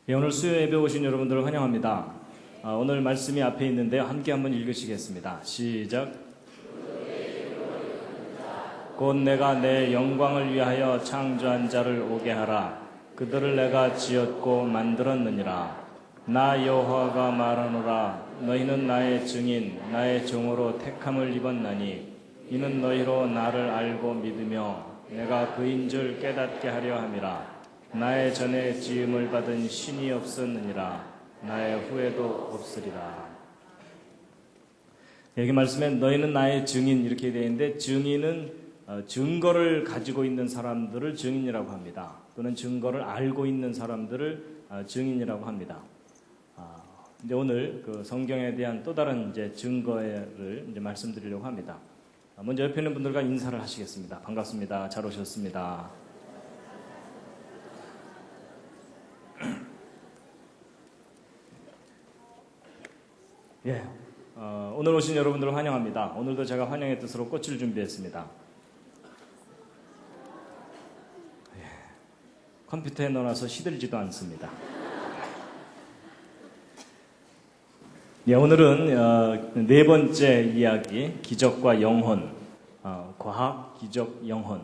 예, 오늘 수요 예배 오신 여러분들을 환영합니다. 오늘 말씀이 앞에 있는데요. 함께 한번 읽으시겠습니다. 시작. 곧 내가 내 영광을 위하여 창조한 자를 오게 하라. 그들을 내가 지었고 만들었느니라. 나 여호와가 말하노라. 너희는 나의 증인, 나의 종으로 택함을 입었나니 이는 너희로 나를 알고 믿으며 내가 그인 줄 깨닫게 하려 함이라. 나의 전에 지음을 받은 신이 없었느니라. 나의 후에도 없으리라. 여기 말씀에 너희는 나의 증인 이렇게 되어 있는데, 증인은 증거를 가지고 있는 사람들을 증인이라고 합니다. 또는 증거를 알고 있는 사람들을 증인이라고 합니다. 이제 오늘 그 성경에 대한 또 다른 이제 증거를 이제 말씀드리려고 합니다. 먼저 옆에 있는 분들과 인사를 하시겠습니다. 반갑습니다. 잘 오셨습니다. 예, 오늘 오신 여러분들을 환영합니다. 오늘도 제가 환영의 뜻으로 꽃을 준비했습니다. 예, 컴퓨터에 넣어놔서 시들지도 않습니다. 예, 오늘은 네 번째 이야기, 기적과 영혼, 과학, 기적, 영혼.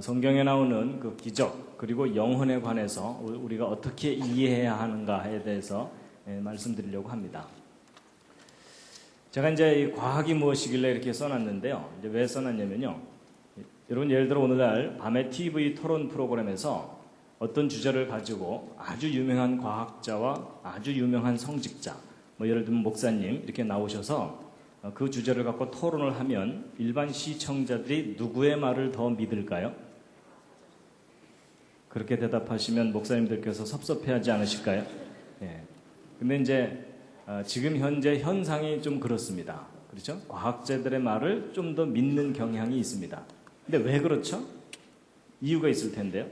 성경에 나오는 그 기적 그리고 영혼에 관해서 우리가 어떻게 이해해야 하는가에 대해서 말씀드리려고 합니다. 제가 이제 이 과학이 무엇이길래 이렇게 써놨는데요. 이제 왜 써놨냐면요. 여러분 예를 들어 오늘날 밤에 TV 토론 프로그램에서 어떤 주제를 가지고 아주 유명한 과학자와 아주 유명한 성직자, 뭐 예를 들면 목사님 이렇게 나오셔서 그 주제를 갖고 토론을 하면 일반 시청자들이 누구의 말을 더 믿을까요? 그렇게 대답하시면 목사님들께서 섭섭해하지 않으실까요? 예. 근데 이제 지금 현재 현상이 좀 그렇습니다. 그렇죠? 과학자들의 말을 좀 더 믿는 경향이 있습니다. 근데 왜 그렇죠? 이유가 있을 텐데요.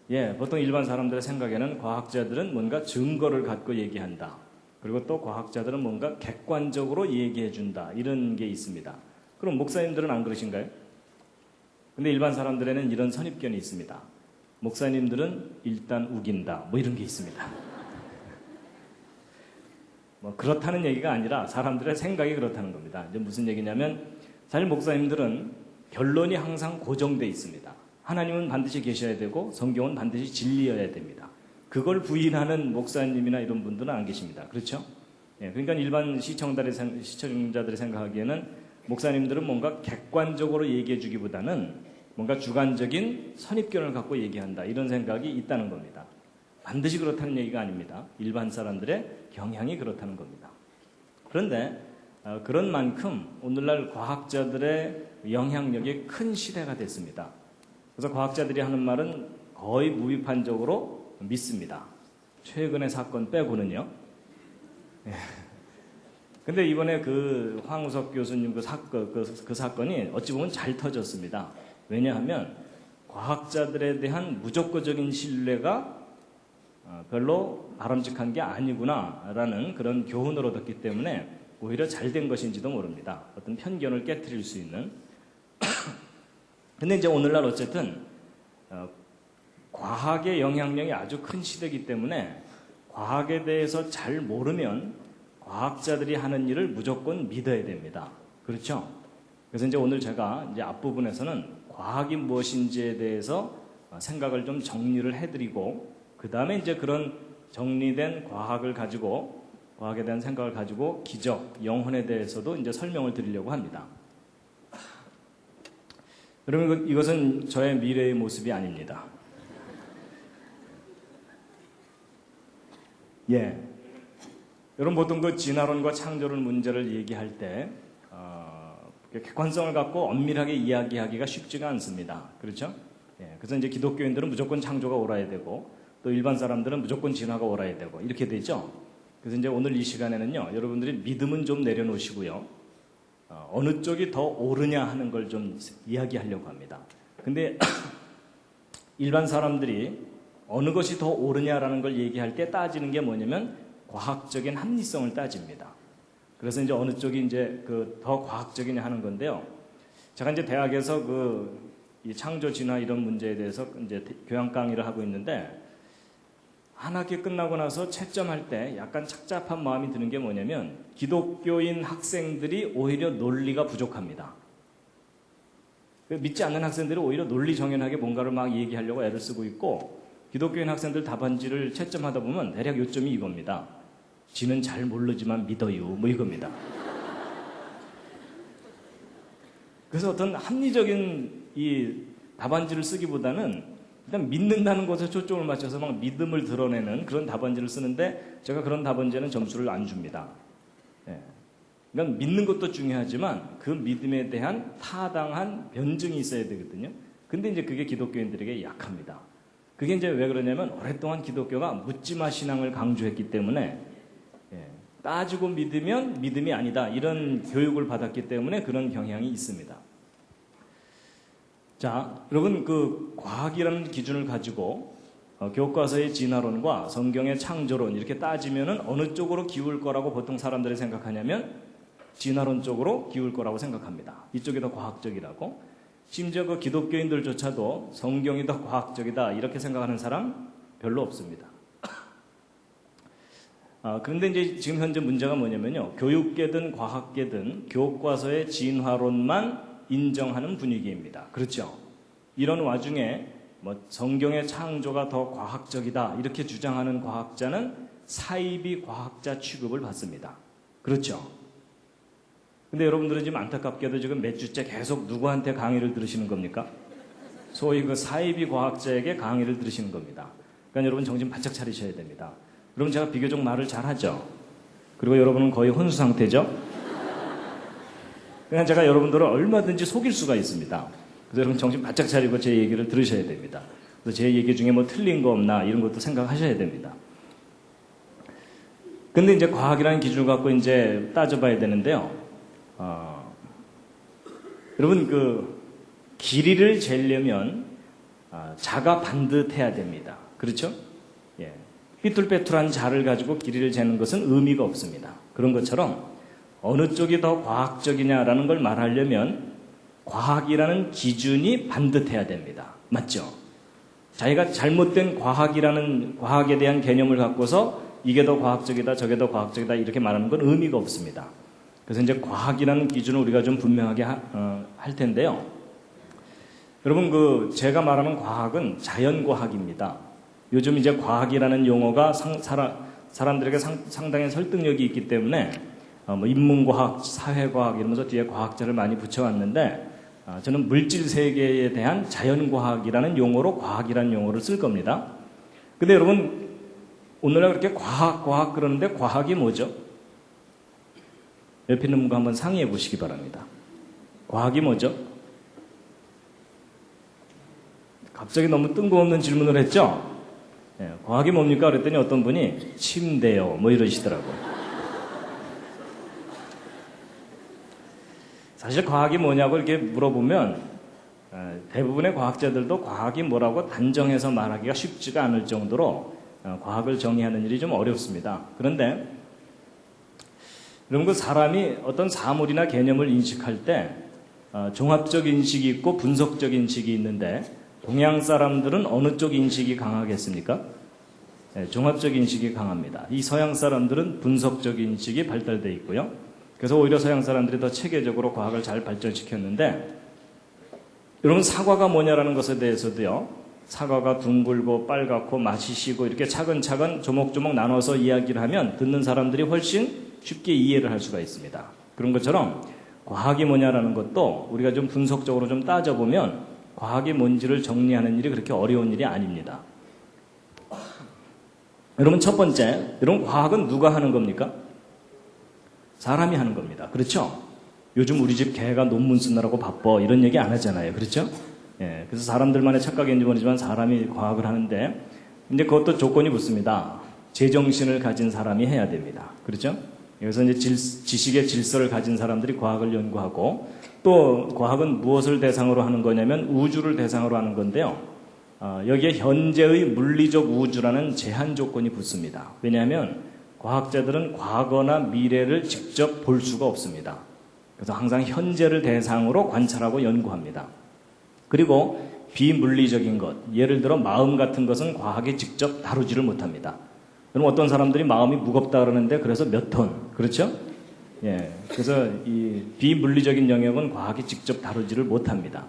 예, 보통 일반 사람들의 생각에는 과학자들은 뭔가 증거를 갖고 얘기한다. 그리고 또 과학자들은 뭔가 객관적으로 얘기해준다. 이런 게 있습니다. 그럼 목사님들은 안 그러신가요? 근데 일반 사람들에는 이런 선입견이 있습니다. 목사님들은 일단 우긴다. 뭐 이런 게 있습니다. 뭐 그렇다는 얘기가 아니라 사람들의 생각이 그렇다는 겁니다. 이제 무슨 얘기냐면 사실 목사님들은 결론이 항상 고정되어 있습니다. 하나님은 반드시 계셔야 되고 성경은 반드시 진리여야 됩니다. 그걸 부인하는 목사님이나 이런 분들은 안 계십니다. 그렇죠? 예, 그러니까 일반 시청자들이 생각하기에는 목사님들은 뭔가 객관적으로 얘기해 주기보다는 뭔가 주관적인 선입견을 갖고 얘기한다. 이런 생각이 있다는 겁니다. 반드시 그렇다는 얘기가 아닙니다. 일반 사람들의 경향이 그렇다는 겁니다. 그런데 그런 만큼 오늘날 과학자들의 영향력이 큰 시대가 됐습니다. 그래서 과학자들이 하는 말은 거의 무비판적으로 믿습니다. 최근의 사건 빼고는요. 근데 이번에 그 황우석 교수님 그 사건이 어찌 보면 잘 터졌습니다. 왜냐하면 과학자들에 대한 무조건적인 신뢰가 별로 바람직한 게 아니구나라는 그런 교훈을 얻었기 때문에 오히려 잘된 것인지도 모릅니다. 어떤 편견을 깨트릴 수 있는. 근데 이제 오늘날 어쨌든 과학의 영향력이 아주 큰 시대이기 때문에 과학에 대해서 잘 모르면 과학자들이 하는 일을 무조건 믿어야 됩니다. 그렇죠? 그래서 이제 오늘 제가 이제 앞부분에서는 과학이 무엇인지에 대해서 생각을 좀 정리를 해드리고 그 다음에 이제 그런 정리된 과학에 대한 생각을 가지고 기적, 영혼에 대해서도 이제 설명을 드리려고 합니다. 여러분, 이것은 저의 미래의 모습이 아닙니다. 예. 여러분, 보통 그 진화론과 창조론 문제를 얘기할 때, 객관성을 갖고 엄밀하게 이야기하기가 쉽지가 않습니다. 그렇죠? 예. 그래서 이제 기독교인들은 무조건 창조가 옳아야 되고, 또 일반 사람들은 무조건 진화가 옳아야 되고, 이렇게 되죠? 그래서 이제 오늘 이 시간에는요, 여러분들이 믿음은 좀 내려놓으시고요, 어느 쪽이 더 옳으냐 하는 걸 좀 이야기하려고 합니다. 근데 일반 사람들이 어느 것이 더 옳으냐라는 걸 얘기할 때 따지는 게 뭐냐면 과학적인 합리성을 따집니다. 그래서 이제 어느 쪽이 이제 그 더 과학적이냐 하는 건데요. 제가 이제 대학에서 이 창조 진화 이런 문제에 대해서 이제 교양 강의를 하고 있는데 한 학기 끝나고 나서 채점할 때 약간 착잡한 마음이 드는 게 뭐냐면 기독교인 학생들이 오히려 논리가 부족합니다. 믿지 않는 학생들이 오히려 논리 정연하게 뭔가를 막 얘기하려고 애를 쓰고 있고, 기독교인 학생들 답안지를 채점하다 보면 대략 요점이 이겁니다. 지는 잘 모르지만 믿어요. 뭐 이겁니다. 그래서 어떤 합리적인 이 답안지를 쓰기보다는 일단 믿는다는 것에 초점을 맞춰서 막 믿음을 드러내는 그런 답안지를 쓰는데, 제가 그런 답안지에는 점수를 안 줍니다. 예. 그러니까 믿는 것도 중요하지만 그 믿음에 대한 타당한 변증이 있어야 되거든요. 근데 이제 그게 기독교인들에게 약합니다. 그게 이제 왜 그러냐면 오랫동안 기독교가 묻지마 신앙을 강조했기 때문에, 따지고 믿으면 믿음이 아니다 이런 교육을 받았기 때문에 그런 경향이 있습니다. 자, 여러분 그 과학이라는 기준을 가지고 교과서의 진화론과 성경의 창조론 이렇게 따지면은 어느 쪽으로 기울 거라고 보통 사람들이 생각하냐면 진화론 쪽으로 기울 거라고 생각합니다. 이쪽이 더 과학적이라고. 심지어 그 기독교인들조차도 성경이 더 과학적이다 이렇게 생각하는 사람 별로 없습니다. 그런데 이제 지금 현재 문제가 뭐냐면요. 교육계든 과학계든 교과서의 진화론만 인정하는 분위기입니다. 그렇죠? 이런 와중에 뭐 성경의 창조가 더 과학적이다 이렇게 주장하는 과학자는 사이비 과학자 취급을 받습니다. 그렇죠? 근데 여러분들은 지금 안타깝게도 지금 몇 주째 계속 누구한테 강의를 들으시는 겁니까? 소위 그 사이비 과학자에게 강의를 들으시는 겁니다. 그러니까 여러분 정신 바짝 차리셔야 됩니다. 여러분 제가 비교적 말을 잘하죠. 그리고 여러분은 거의 혼수 상태죠. 그냥 제가 여러분들을 얼마든지 속일 수가 있습니다. 그래서 여러분 정신 바짝 차리고 제 얘기를 들으셔야 됩니다. 그래서 제 얘기 중에 뭐 틀린 거 없나 이런 것도 생각하셔야 됩니다. 근데 이제 과학이라는 기준을 갖고 이제 따져봐야 되는데요. 여러분 그 길이를 재려면 자가 반듯해야 됩니다. 그렇죠? 예. 삐뚤빼뚤한 자를 가지고 길이를 재는 것은 의미가 없습니다. 그런 것처럼 어느 쪽이 더 과학적이냐라는 걸 말하려면 과학이라는 기준이 반듯해야 됩니다. 맞죠? 자기가 잘못된 과학에 대한 개념을 갖고서 이게 더 과학적이다, 저게 더 과학적이다 이렇게 말하는 건 의미가 없습니다. 그래서 이제 과학이라는 기준을 우리가 좀 분명하게 할 텐데요. 여러분 그 제가 말하는 과학은 자연과학입니다. 요즘 이제 과학이라는 용어가 사람들에게 상당히 설득력이 있기 때문에 뭐 인문과학, 사회과학 이러면서 뒤에 과학자를 많이 붙여왔는데 저는 물질 세계에 대한 자연과학이라는 용어로 과학이라는 용어를 쓸 겁니다. 근데 여러분 오늘날 그렇게 과학 그러는데 과학이 뭐죠? 옆에 있는 분과 한번 상의해 보시기 바랍니다. 과학이 뭐죠? 갑자기 너무 뜬금없는 질문을 했죠? 예, 과학이 뭡니까? 그랬더니 어떤 분이 침대요 뭐 이러시더라고요. 사실 과학이 뭐냐고 이렇게 물어보면 대부분의 과학자들도 과학이 뭐라고 단정해서 말하기가 쉽지가 않을 정도로 과학을 정의하는 일이 좀 어렵습니다. 그런데 여러분 그 사람이 어떤 사물이나 개념을 인식할 때 종합적 인식이 있고 분석적 인식이 있는데 동양 사람들은 어느 쪽 인식이 강하겠습니까? 네, 종합적 인식이 강합니다. 이 서양 사람들은 분석적 인식이 발달되어 있고요. 그래서 오히려 서양 사람들이 더 체계적으로 과학을 잘 발전시켰는데 여러분 사과가 뭐냐라는 것에 대해서도요. 사과가 둥글고 빨갛고 맛이 시고 이렇게 차근차근 조목조목 나눠서 이야기를 하면 듣는 사람들이 훨씬 쉽게 이해를 할 수가 있습니다. 그런 것처럼 과학이 뭐냐라는 것도 우리가 좀 분석적으로 좀 따져보면 과학이 뭔지를 정리하는 일이 그렇게 어려운 일이 아닙니다. 여러분 첫 번째, 여러분 과학은 누가 하는 겁니까? 사람이 하는 겁니다. 그렇죠? 요즘 우리 집 개가 논문 쓰느라고 바빠 이런 얘기 안 하잖아요. 그렇죠? 예, 그래서 사람들만의 착각인지 모르지만 사람이 과학을 하는데 근데 그것도 조건이 붙습니다. 제정신을 가진 사람이 해야 됩니다. 그렇죠? 여기서 이제 지식의 질서를 가진 사람들이 과학을 연구하고 또 과학은 무엇을 대상으로 하는 거냐면 우주를 대상으로 하는 건데요. 여기에 현재의 물리적 우주라는 제한 조건이 붙습니다. 왜냐하면 과학자들은 과거나 미래를 직접 볼 수가 없습니다. 그래서 항상 현재를 대상으로 관찰하고 연구합니다. 그리고 비물리적인 것, 예를 들어 마음 같은 것은 과학이 직접 다루지를 못합니다. 그럼 어떤 사람들이 마음이 무겁다 그러는데 그래서 몇 톤, 그렇죠? 예, 그래서 이 비물리적인 영역은 과학이 직접 다루지를 못합니다.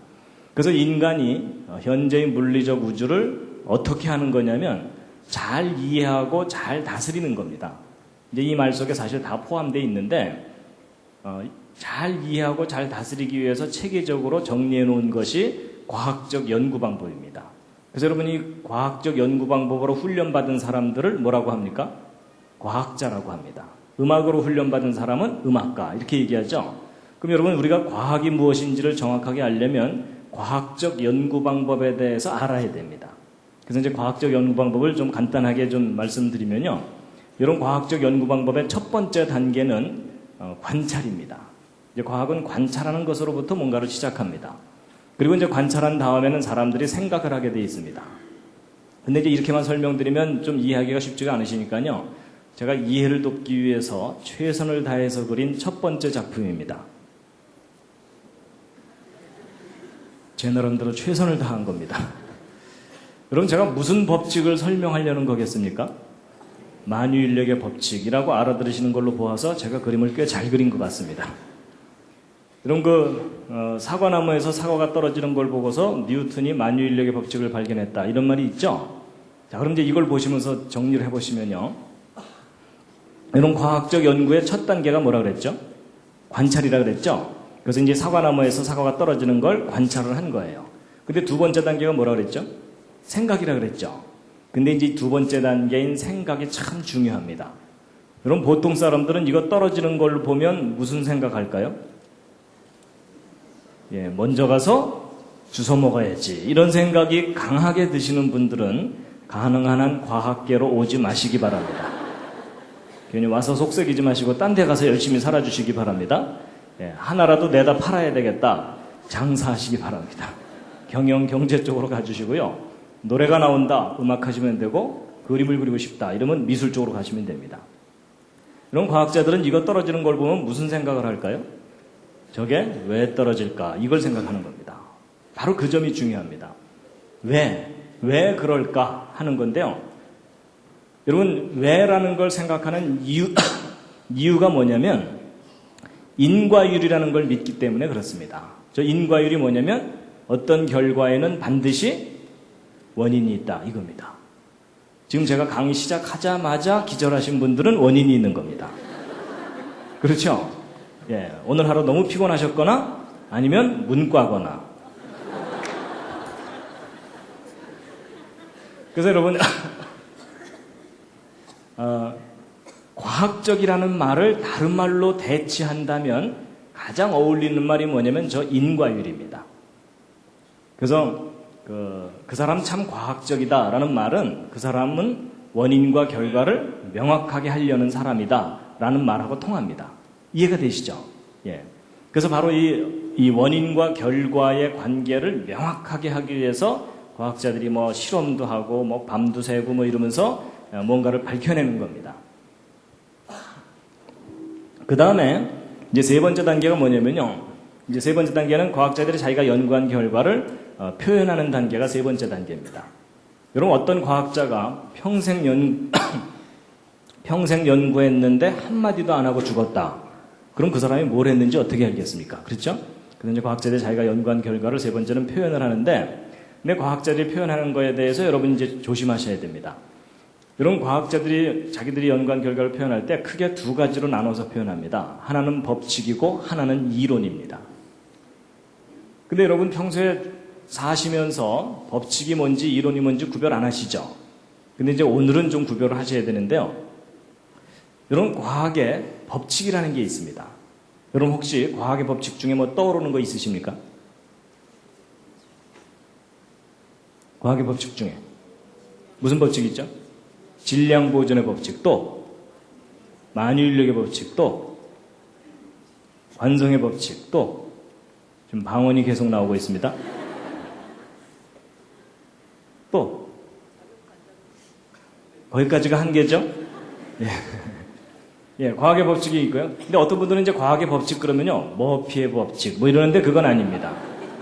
그래서 인간이 현재의 물리적 우주를 어떻게 하는 거냐면 잘 이해하고 잘 다스리는 겁니다. 이제 이 말 속에 사실 다 포함되어 있는데 잘 이해하고 잘 다스리기 위해서 체계적으로 정리해 놓은 것이 과학적 연구 방법입니다. 그래서 여러분이 과학적 연구 방법으로 훈련받은 사람들을 뭐라고 합니까? 과학자라고 합니다. 음악으로 훈련받은 사람은 음악가 이렇게 얘기하죠. 그럼 여러분 우리가 과학이 무엇인지를 정확하게 알려면 과학적 연구 방법에 대해서 알아야 됩니다. 그래서 이제 과학적 연구 방법을 좀 간단하게 좀 말씀드리면요. 이런 과학적 연구 방법의 첫 번째 단계는 관찰입니다. 이제 과학은 관찰하는 것으로부터 뭔가를 시작합니다. 그리고 이제 관찰한 다음에는 사람들이 생각을 하게 되어 있습니다. 근데 이제 이렇게만 설명드리면 좀 이해하기가 쉽지가 않으시니까요. 제가 이해를 돕기 위해서 최선을 다해서 그린 첫 번째 작품입니다. 제 나름대로 최선을 다한 겁니다. 그럼 제가 무슨 법칙을 설명하려는 거겠습니까? 만유인력의 법칙이라고 알아들으시는 걸로 보아서 제가 그림을 꽤 잘 그린 것 같습니다. 이런 사과나무에서 사과가 떨어지는 걸 보고서 뉴턴이 만유인력의 법칙을 발견했다. 이런 말이 있죠? 자, 그럼 이제 이걸 보시면서 정리를 해보시면요. 이런 과학적 연구의 첫 단계가 뭐라 그랬죠? 관찰이라 그랬죠? 그래서 이제 사과나무에서 사과가 떨어지는 걸 관찰을 한 거예요. 근데 두 번째 단계가 뭐라 그랬죠? 생각이라 그랬죠? 근데 이제 두 번째 단계인 생각이 참 중요합니다. 여러분 보통 사람들은 이거 떨어지는 걸 보면 무슨 생각할까요? 예, 먼저 가서 주워 먹어야지. 이런 생각이 강하게 드시는 분들은 가능한 한 과학계로 오지 마시기 바랍니다. 괜히 와서 속썩이지 마시고 딴 데 가서 열심히 살아주시기 바랍니다. 예, 하나라도 내다 팔아야 되겠다. 장사하시기 바랍니다. 경영, 경제 쪽으로 가주시고요. 노래가 나온다. 음악 하시면 되고 그림을 그리고 싶다. 이러면 미술 쪽으로 가시면 됩니다. 이런 과학자들은 이거 떨어지는 걸 보면 무슨 생각을 할까요? 저게 왜 떨어질까? 이걸 생각하는 겁니다. 바로 그 점이 중요합니다. 왜 그럴까 하는 건데요. 여러분, 왜라는 걸 생각하는 이유가 뭐냐면 인과율이라는 걸 믿기 때문에 그렇습니다. 저 인과율이 뭐냐면 어떤 결과에는 반드시 원인이 있다 이겁니다. 지금 제가 강의 시작하자마자 기절하신 분들은 원인이 있는 겁니다. 그렇죠? 예, 오늘 하루 너무 피곤하셨거나 아니면 문과거나. 그래서 여러분 과학적이라는 말을 다른 말로 대치한다면 가장 어울리는 말이 뭐냐면 저 인과율입니다. 그래서 그 사람 참 과학적이다라는 말은 그 사람은 원인과 결과를 명확하게 하려는 사람이다라는 말하고 통합니다. 이해가 되시죠? 예. 그래서 바로 이 원인과 결과의 관계를 명확하게 하기 위해서 과학자들이 뭐 실험도 하고 뭐 밤도 새고 뭐 이러면서 뭔가를 밝혀내는 겁니다. 그 다음에 이제 세 번째 단계가 뭐냐면요. 이제 세 번째 단계는 과학자들이 자기가 연구한 결과를 표현하는 단계가 세 번째 단계입니다. 여러분 어떤 과학자가 평생 연구했는데 한마디도 안 하고 죽었다. 그럼 그 사람이 뭘 했는지 어떻게 알겠습니까? 그렇죠? 그래서 이제 과학자들이 자기가 연구한 결과를 세 번째는 표현을 하는데 근데 과학자들이 표현하는 거에 대해서 여러분 이제 조심하셔야 됩니다. 이런 과학자들이 자기들이 연구한 결과를 표현할 때 크게 두 가지로 나눠서 표현합니다. 하나는 법칙이고 하나는 이론입니다. 근데 여러분 평소에 사시면서 법칙이 뭔지 이론이 뭔지 구별 안 하시죠? 근데 이제 오늘은 좀 구별을 하셔야 되는데요. 여러분 과학의 법칙이라는 게 있습니다. 여러분 혹시 과학의 법칙 중에 뭐 떠오르는 거 있으십니까? 과학의 법칙 중에 무슨 법칙 있죠? 질량 보존의 법칙, 또 만유인력의 법칙, 또 관성의 법칙, 또 지금 방언이 계속 나오고 있습니다. 또 거기까지가 한계죠? 예. 예, 과학의 법칙이 있고요. 근데 어떤 분들은 이제 과학의 법칙 그러면요, 머피의 법칙 뭐 이러는데 그건 아닙니다.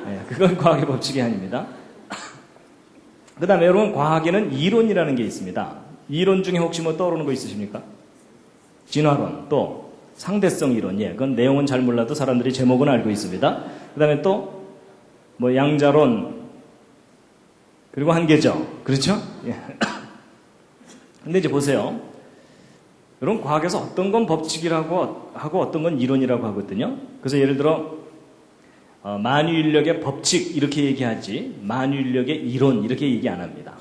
예, 그건 과학의 법칙이 아닙니다. 그 다음에 여러분, 과학에는 이론이라는 게 있습니다. 이론 중에 혹시 뭐 떠오르는 거 있으십니까? 진화론, 또 상대성 이론. 예, 그건 내용은 잘 몰라도 사람들이 제목은 알고 있습니다. 그 다음에 또 뭐 양자론, 그리고 한계적. 그렇죠? 예. 근데 이제 보세요. 여러분, 과학에서 어떤 건 법칙이라고 하고 어떤 건 이론이라고 하거든요. 그래서 예를 들어 만유인력의 법칙 이렇게 얘기하지 만유인력의 이론 이렇게 얘기 안 합니다.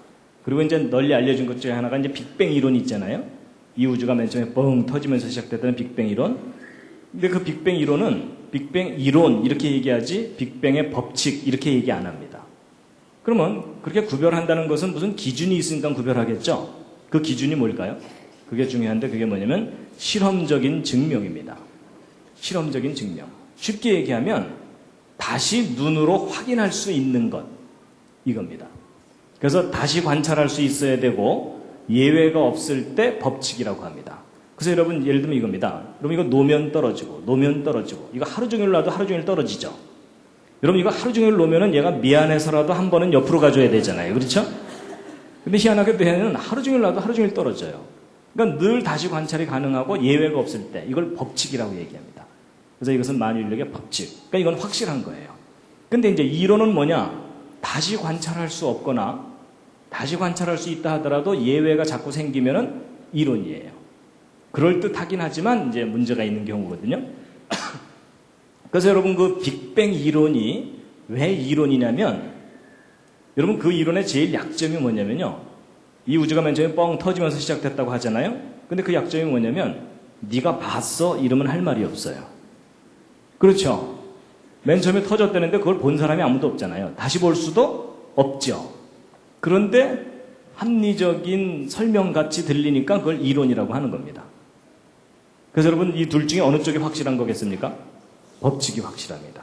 그리고 이제 널리 알려진 것 중에 하나가 이제 빅뱅 이론이 있잖아요. 이 우주가 맨 처음에 뻥 터지면서 시작됐던 빅뱅 이론. 근데 그 빅뱅 이론은 빅뱅 이론 이렇게 얘기하지 빅뱅의 법칙 이렇게 얘기 안 합니다. 그러면 그렇게 구별한다는 것은 무슨 기준이 있으니까 구별하겠죠. 그 기준이 뭘까요? 그게 중요한데 그게 뭐냐면 실험적인 증명입니다. 실험적인 증명. 쉽게 얘기하면 다시 눈으로 확인할 수 있는 것 이겁니다. 그래서 다시 관찰할 수 있어야 되고 예외가 없을 때 법칙이라고 합니다. 그래서 여러분 예를 들면 이겁니다. 여러분 이거 놓으면 떨어지고 놓으면 떨어지고 이거 하루 종일 놔도 하루 종일 떨어지죠. 여러분 이거 하루 종일 놓으면 얘가 미안해서라도 한 번은 옆으로 가줘야 되잖아요. 그렇죠? 근데 희한하게도 얘는 하루 종일 놔도 하루 종일 떨어져요. 그러니까 늘 다시 관찰이 가능하고 예외가 없을 때 이걸 법칙이라고 얘기합니다. 그래서 이것은 만유인력의 법칙. 그러니까 이건 확실한 거예요. 근데 이제 이론은 뭐냐? 다시 관찰할 수 없거나 다시 관찰할 수 있다 하더라도 예외가 자꾸 생기면은 이론이에요. 그럴듯하긴 하지만 이제 문제가 있는 경우거든요. 그래서 여러분 그 빅뱅 이론이 왜 이론이냐면 여러분 그 이론의 제일 약점이 뭐냐면요. 이 우주가 맨 처음에 뻥 터지면서 시작됐다고 하잖아요. 근데 그 약점이 뭐냐면 네가 봤어? 이러면 할 말이 없어요. 그렇죠. 맨 처음에 터졌다는데 그걸 본 사람이 아무도 없잖아요. 다시 볼 수도 없죠. 그런데 합리적인 설명같이 들리니까 그걸 이론이라고 하는 겁니다. 그래서 여러분 이 둘 중에 어느 쪽이 확실한 거겠습니까? 법칙이 확실합니다.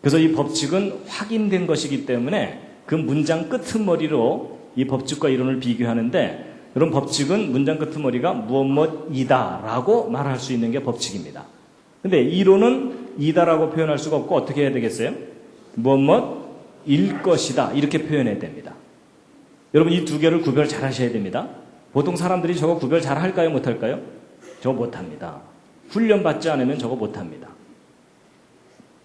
그래서 이 법칙은 확인된 것이기 때문에 그 문장 끄트머리로 이 법칙과 이론을 비교하는데 이런 법칙은 문장 끄트머리가 무엇이다 라고 말할 수 있는 게 법칙입니다. 근데 이론은 이다라고 표현할 수가 없고 어떻게 해야 되겠어요? 무엇일 것이다 이렇게 표현해야 됩니다. 여러분 이 두 개를 구별 잘 하셔야 됩니다. 보통 사람들이 저거 구별 잘 할까요? 못할까요? 저거 못합니다. 훈련받지 않으면 저거 못합니다.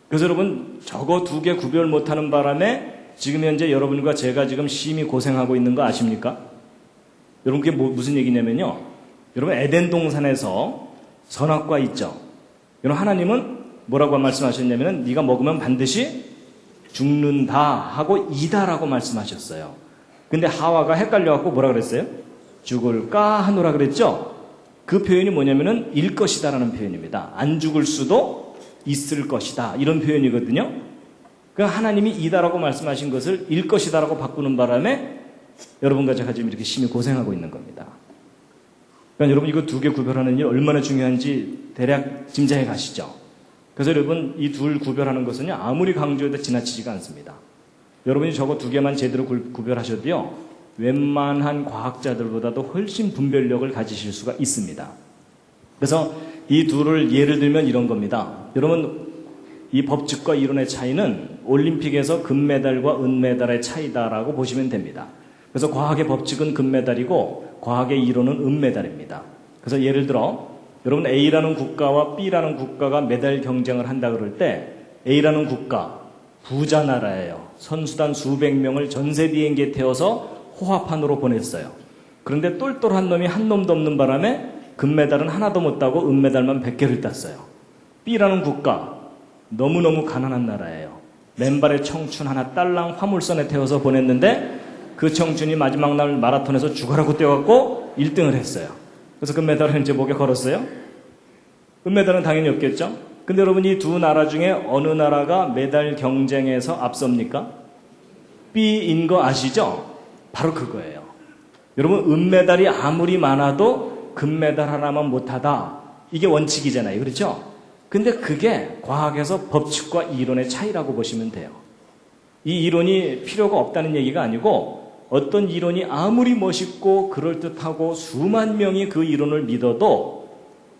그래서 여러분 저거 두 개 구별 못하는 바람에 지금 현재 여러분과 제가 지금 심히 고생하고 있는 거 아십니까? 여러분 그게 무슨 얘기냐면요. 여러분 에덴 동산에서 선악과 있죠. 여러분 하나님은 뭐라고 말씀하셨냐면 네가 먹으면 반드시 죽는다 하고 이다라고 말씀하셨어요. 근데 하와가 헷갈려갖고 뭐라 그랬어요? 죽을까 하노라 그랬죠? 그 표현이 뭐냐면은 일 것이다라는 표현입니다. 안 죽을 수도 있을 것이다 이런 표현이거든요. 그러니까 하나님이 이다라고 말씀하신 것을 일 것이다라고 바꾸는 바람에 여러분과 제가 지금 이렇게 심히 고생하고 있는 겁니다. 그러니까 여러분 이거 두 개 구별하는 일 얼마나 중요한지 대략 짐작해 가시죠. 그래서 여러분 이 둘 구별하는 것은요 아무리 강조해도 지나치지가 않습니다. 여러분이 저거 두 개만 제대로 구별하셔도요 웬만한 과학자들보다도 훨씬 분별력을 가지실 수가 있습니다. 그래서 이 둘을 예를 들면 이런 겁니다. 여러분 이 법칙과 이론의 차이는 올림픽에서 금메달과 은메달의 차이다라고 보시면 됩니다. 그래서 과학의 법칙은 금메달이고 과학의 이론은 은메달입니다. 그래서 예를 들어 여러분 A라는 국가와 B라는 국가가 메달 경쟁을 한다 그럴 때 A라는 국가 부자 나라예요. 선수단 수백 명을 전세 비행기에 태워서 호합판으로 보냈어요. 그런데 똘똘한 놈이 한 놈도 없는 바람에 금메달은 하나도 못 따고 은메달만 100개를 땄어요. B라는 국가 너무너무 가난한 나라예요. 맨발의 청춘 하나 딸랑 화물선에 태워서 보냈는데 그 청춘이 마지막 날 마라톤에서 죽어라고 뛰어갖고 1등을 했어요. 그래서 금메달을 이제 목에 걸었어요. 은메달은 당연히 없겠죠. 근데 여러분 이 두 나라 중에 어느 나라가 메달 경쟁에서 앞섭니까? B인 거 아시죠? 바로 그거예요. 여러분 은메달이 아무리 많아도 금메달 하나만 못하다. 이게 원칙이잖아요. 그렇죠? 근데 그게 과학에서 법칙과 이론의 차이라고 보시면 돼요. 이 이론이 필요가 없다는 얘기가 아니고 어떤 이론이 아무리 멋있고 그럴듯하고 수만 명이 그 이론을 믿어도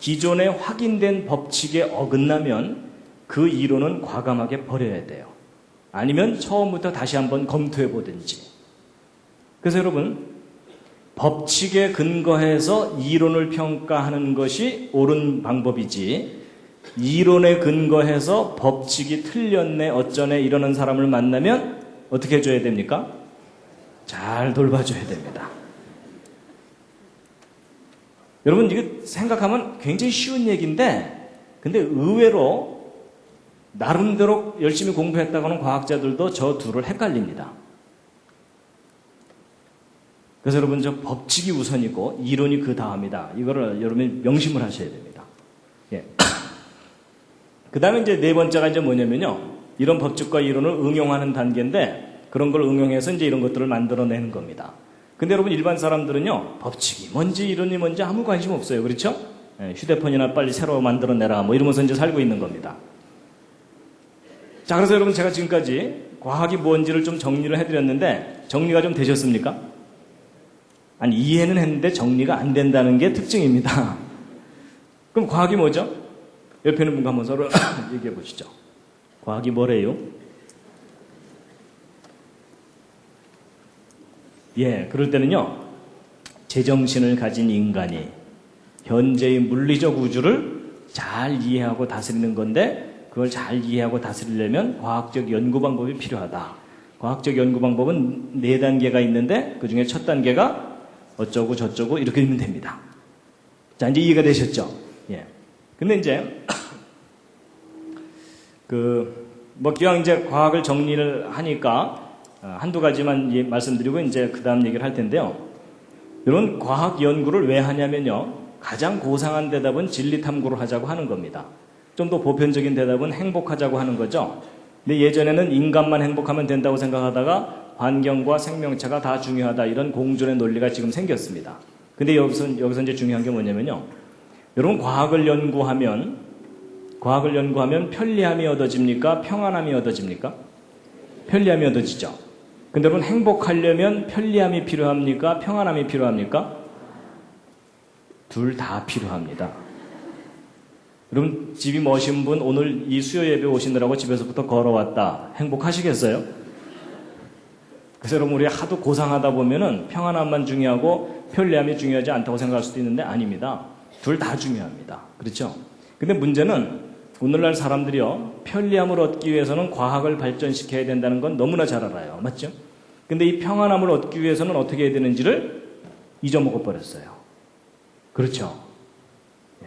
기존에 확인된 법칙에 어긋나면 그 이론은 과감하게 버려야 돼요. 아니면 처음부터 다시 한번 검토해 보든지. 그래서 여러분, 법칙에 근거해서 이론을 평가하는 것이 옳은 방법이지, 이론에 근거해서 법칙이 틀렸네 어쩌네 이러는 사람을 만나면 어떻게 해줘야 됩니까? 잘 돌봐줘야 됩니다. 여러분, 이거 생각하면 굉장히 쉬운 얘기인데, 근데 의외로 나름대로 열심히 공부했다고 하는 과학자들도 저 둘을 헷갈립니다. 그래서 여러분, 저 법칙이 우선이고 이론이 그 다음이다. 이거를 여러분이 명심을 하셔야 됩니다. 예. 그 다음에 이제 네 번째가 이제 뭐냐면요, 이런 법칙과 이론을 응용하는 단계인데, 그런 걸 응용해서 이제 이런 것들을 만들어내는 겁니다. 근데 여러분, 일반 사람들은요, 법칙이 뭔지 이론이 뭔지 아무 관심 없어요. 그렇죠? 예, 휴대폰이나 빨리 새로 만들어내라 뭐 이러면서 이제 살고 있는 겁니다. 자, 그래서 여러분, 제가 지금까지 과학이 뭔지를 좀 정리를 해드렸는데 정리가 좀 되셨습니까? 아니, 이해는 했는데 정리가 안 된다는 게 특징입니다. 그럼 과학이 뭐죠? 옆에 있는 분과 한번 서로 얘기해 보시죠. 과학이 뭐래요? 예, 그럴 때는요, 제정신을 가진 인간이 현재의 물리적 우주를 잘 이해하고 다스리는 건데, 그걸 잘 이해하고 다스리려면 과학적 연구 방법이 필요하다. 과학적 연구 방법은 4단계가 있는데 그 중에 첫 단계가 어쩌고 저쩌고 이렇게 되면 됩니다. 자, 이제 이해가 되셨죠? 예. 근데 이제 기왕 이제 과학을 정리를 하니까 한두 가지만 말씀드리고 이제 그 다음 얘기를 할 텐데요. 이런 과학 연구를 왜 하냐면요, 가장 고상한 대답은 진리 탐구를 하자고 하는 겁니다. 좀 더 보편적인 대답은 행복하자고 하는 거죠. 근데 예전에는 인간만 행복하면 된다고 생각하다가 환경과 생명체가 다 중요하다, 이런 공존의 논리가 지금 생겼습니다. 근데 여기서 이제 중요한 게 뭐냐면요, 여러분, 과학을 연구하면 편리함이 얻어집니까? 평안함이 얻어집니까? 편리함이 얻어지죠. 근데 여러분, 행복하려면 편리함이 필요합니까? 평안함이 필요합니까? 둘 다 필요합니다. 여러분, 집이 머신 분 오늘 이 수요 예배 오시느라고 집에서부터 걸어왔다. 행복하시겠어요? 그래서 여러분, 우리 하도 고상하다 보면은 평안함만 중요하고 편리함이 중요하지 않다고 생각할 수도 있는데 아닙니다. 둘 다 중요합니다. 그렇죠? 근데 문제는 오늘날 사람들이요, 편리함을 얻기 위해서는 과학을 발전시켜야 된다는 건 너무나 잘 알아요. 맞죠? 근데 이 평안함을 얻기 위해서는 어떻게 해야 되는지를 잊어먹어 버렸어요. 그렇죠? 예.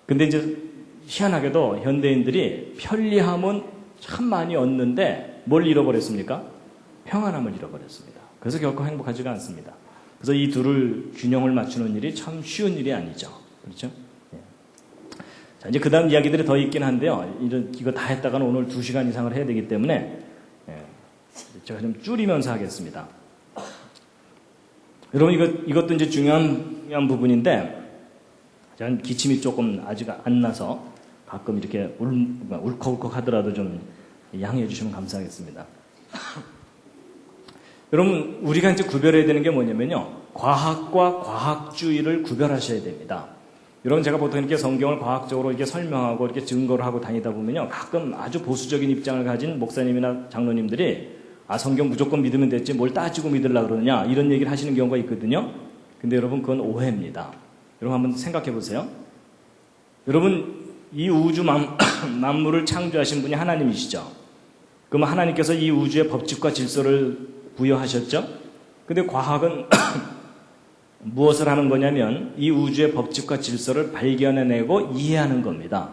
근데 이제 희한하게도 현대인들이 편리함은 참 많이 얻는데 뭘 잃어버렸습니까? 평안함을 잃어버렸습니다. 그래서 결코 행복하지가 않습니다. 그래서 이 둘을 균형을 맞추는 일이 참 쉬운 일이 아니죠. 그렇죠? 예. 자, 이제 그 다음 이야기들이 더 있긴 한데요, 이거 다 했다가는 오늘 2시간 이상을 해야 되기 때문에 제가 좀 줄이면서 하겠습니다. 여러분, 이것도 이제 중요한 부분인데, 저는 기침이 조금 아직 안 나서 가끔 이렇게 울컥울컥 하더라도 좀 양해해 주시면 감사하겠습니다. 여러분, 우리가 이제 구별해야 되는 게 뭐냐면요, 과학과 과학주의를 구별하셔야 됩니다. 여러분, 제가 보통 이렇게 성경을 과학적으로 이렇게 설명하고 이렇게 증거를 하고 다니다 보면요, 가끔 아주 보수적인 입장을 가진 목사님이나 장로님들이 성경 무조건 믿으면 됐지 뭘 따지고 믿으려고 그러느냐, 이런 얘기를 하시는 경우가 있거든요. 근데 여러분, 그건 오해입니다. 여러분, 한번 생각해 보세요. 여러분, 이 우주 만물을 창조하신 분이 하나님이시죠. 그럼 하나님께서 이 우주의 법칙과 질서를 부여하셨죠. 근데 과학은 무엇을 하는 거냐면 이 우주의 법칙과 질서를 발견해내고 이해하는 겁니다.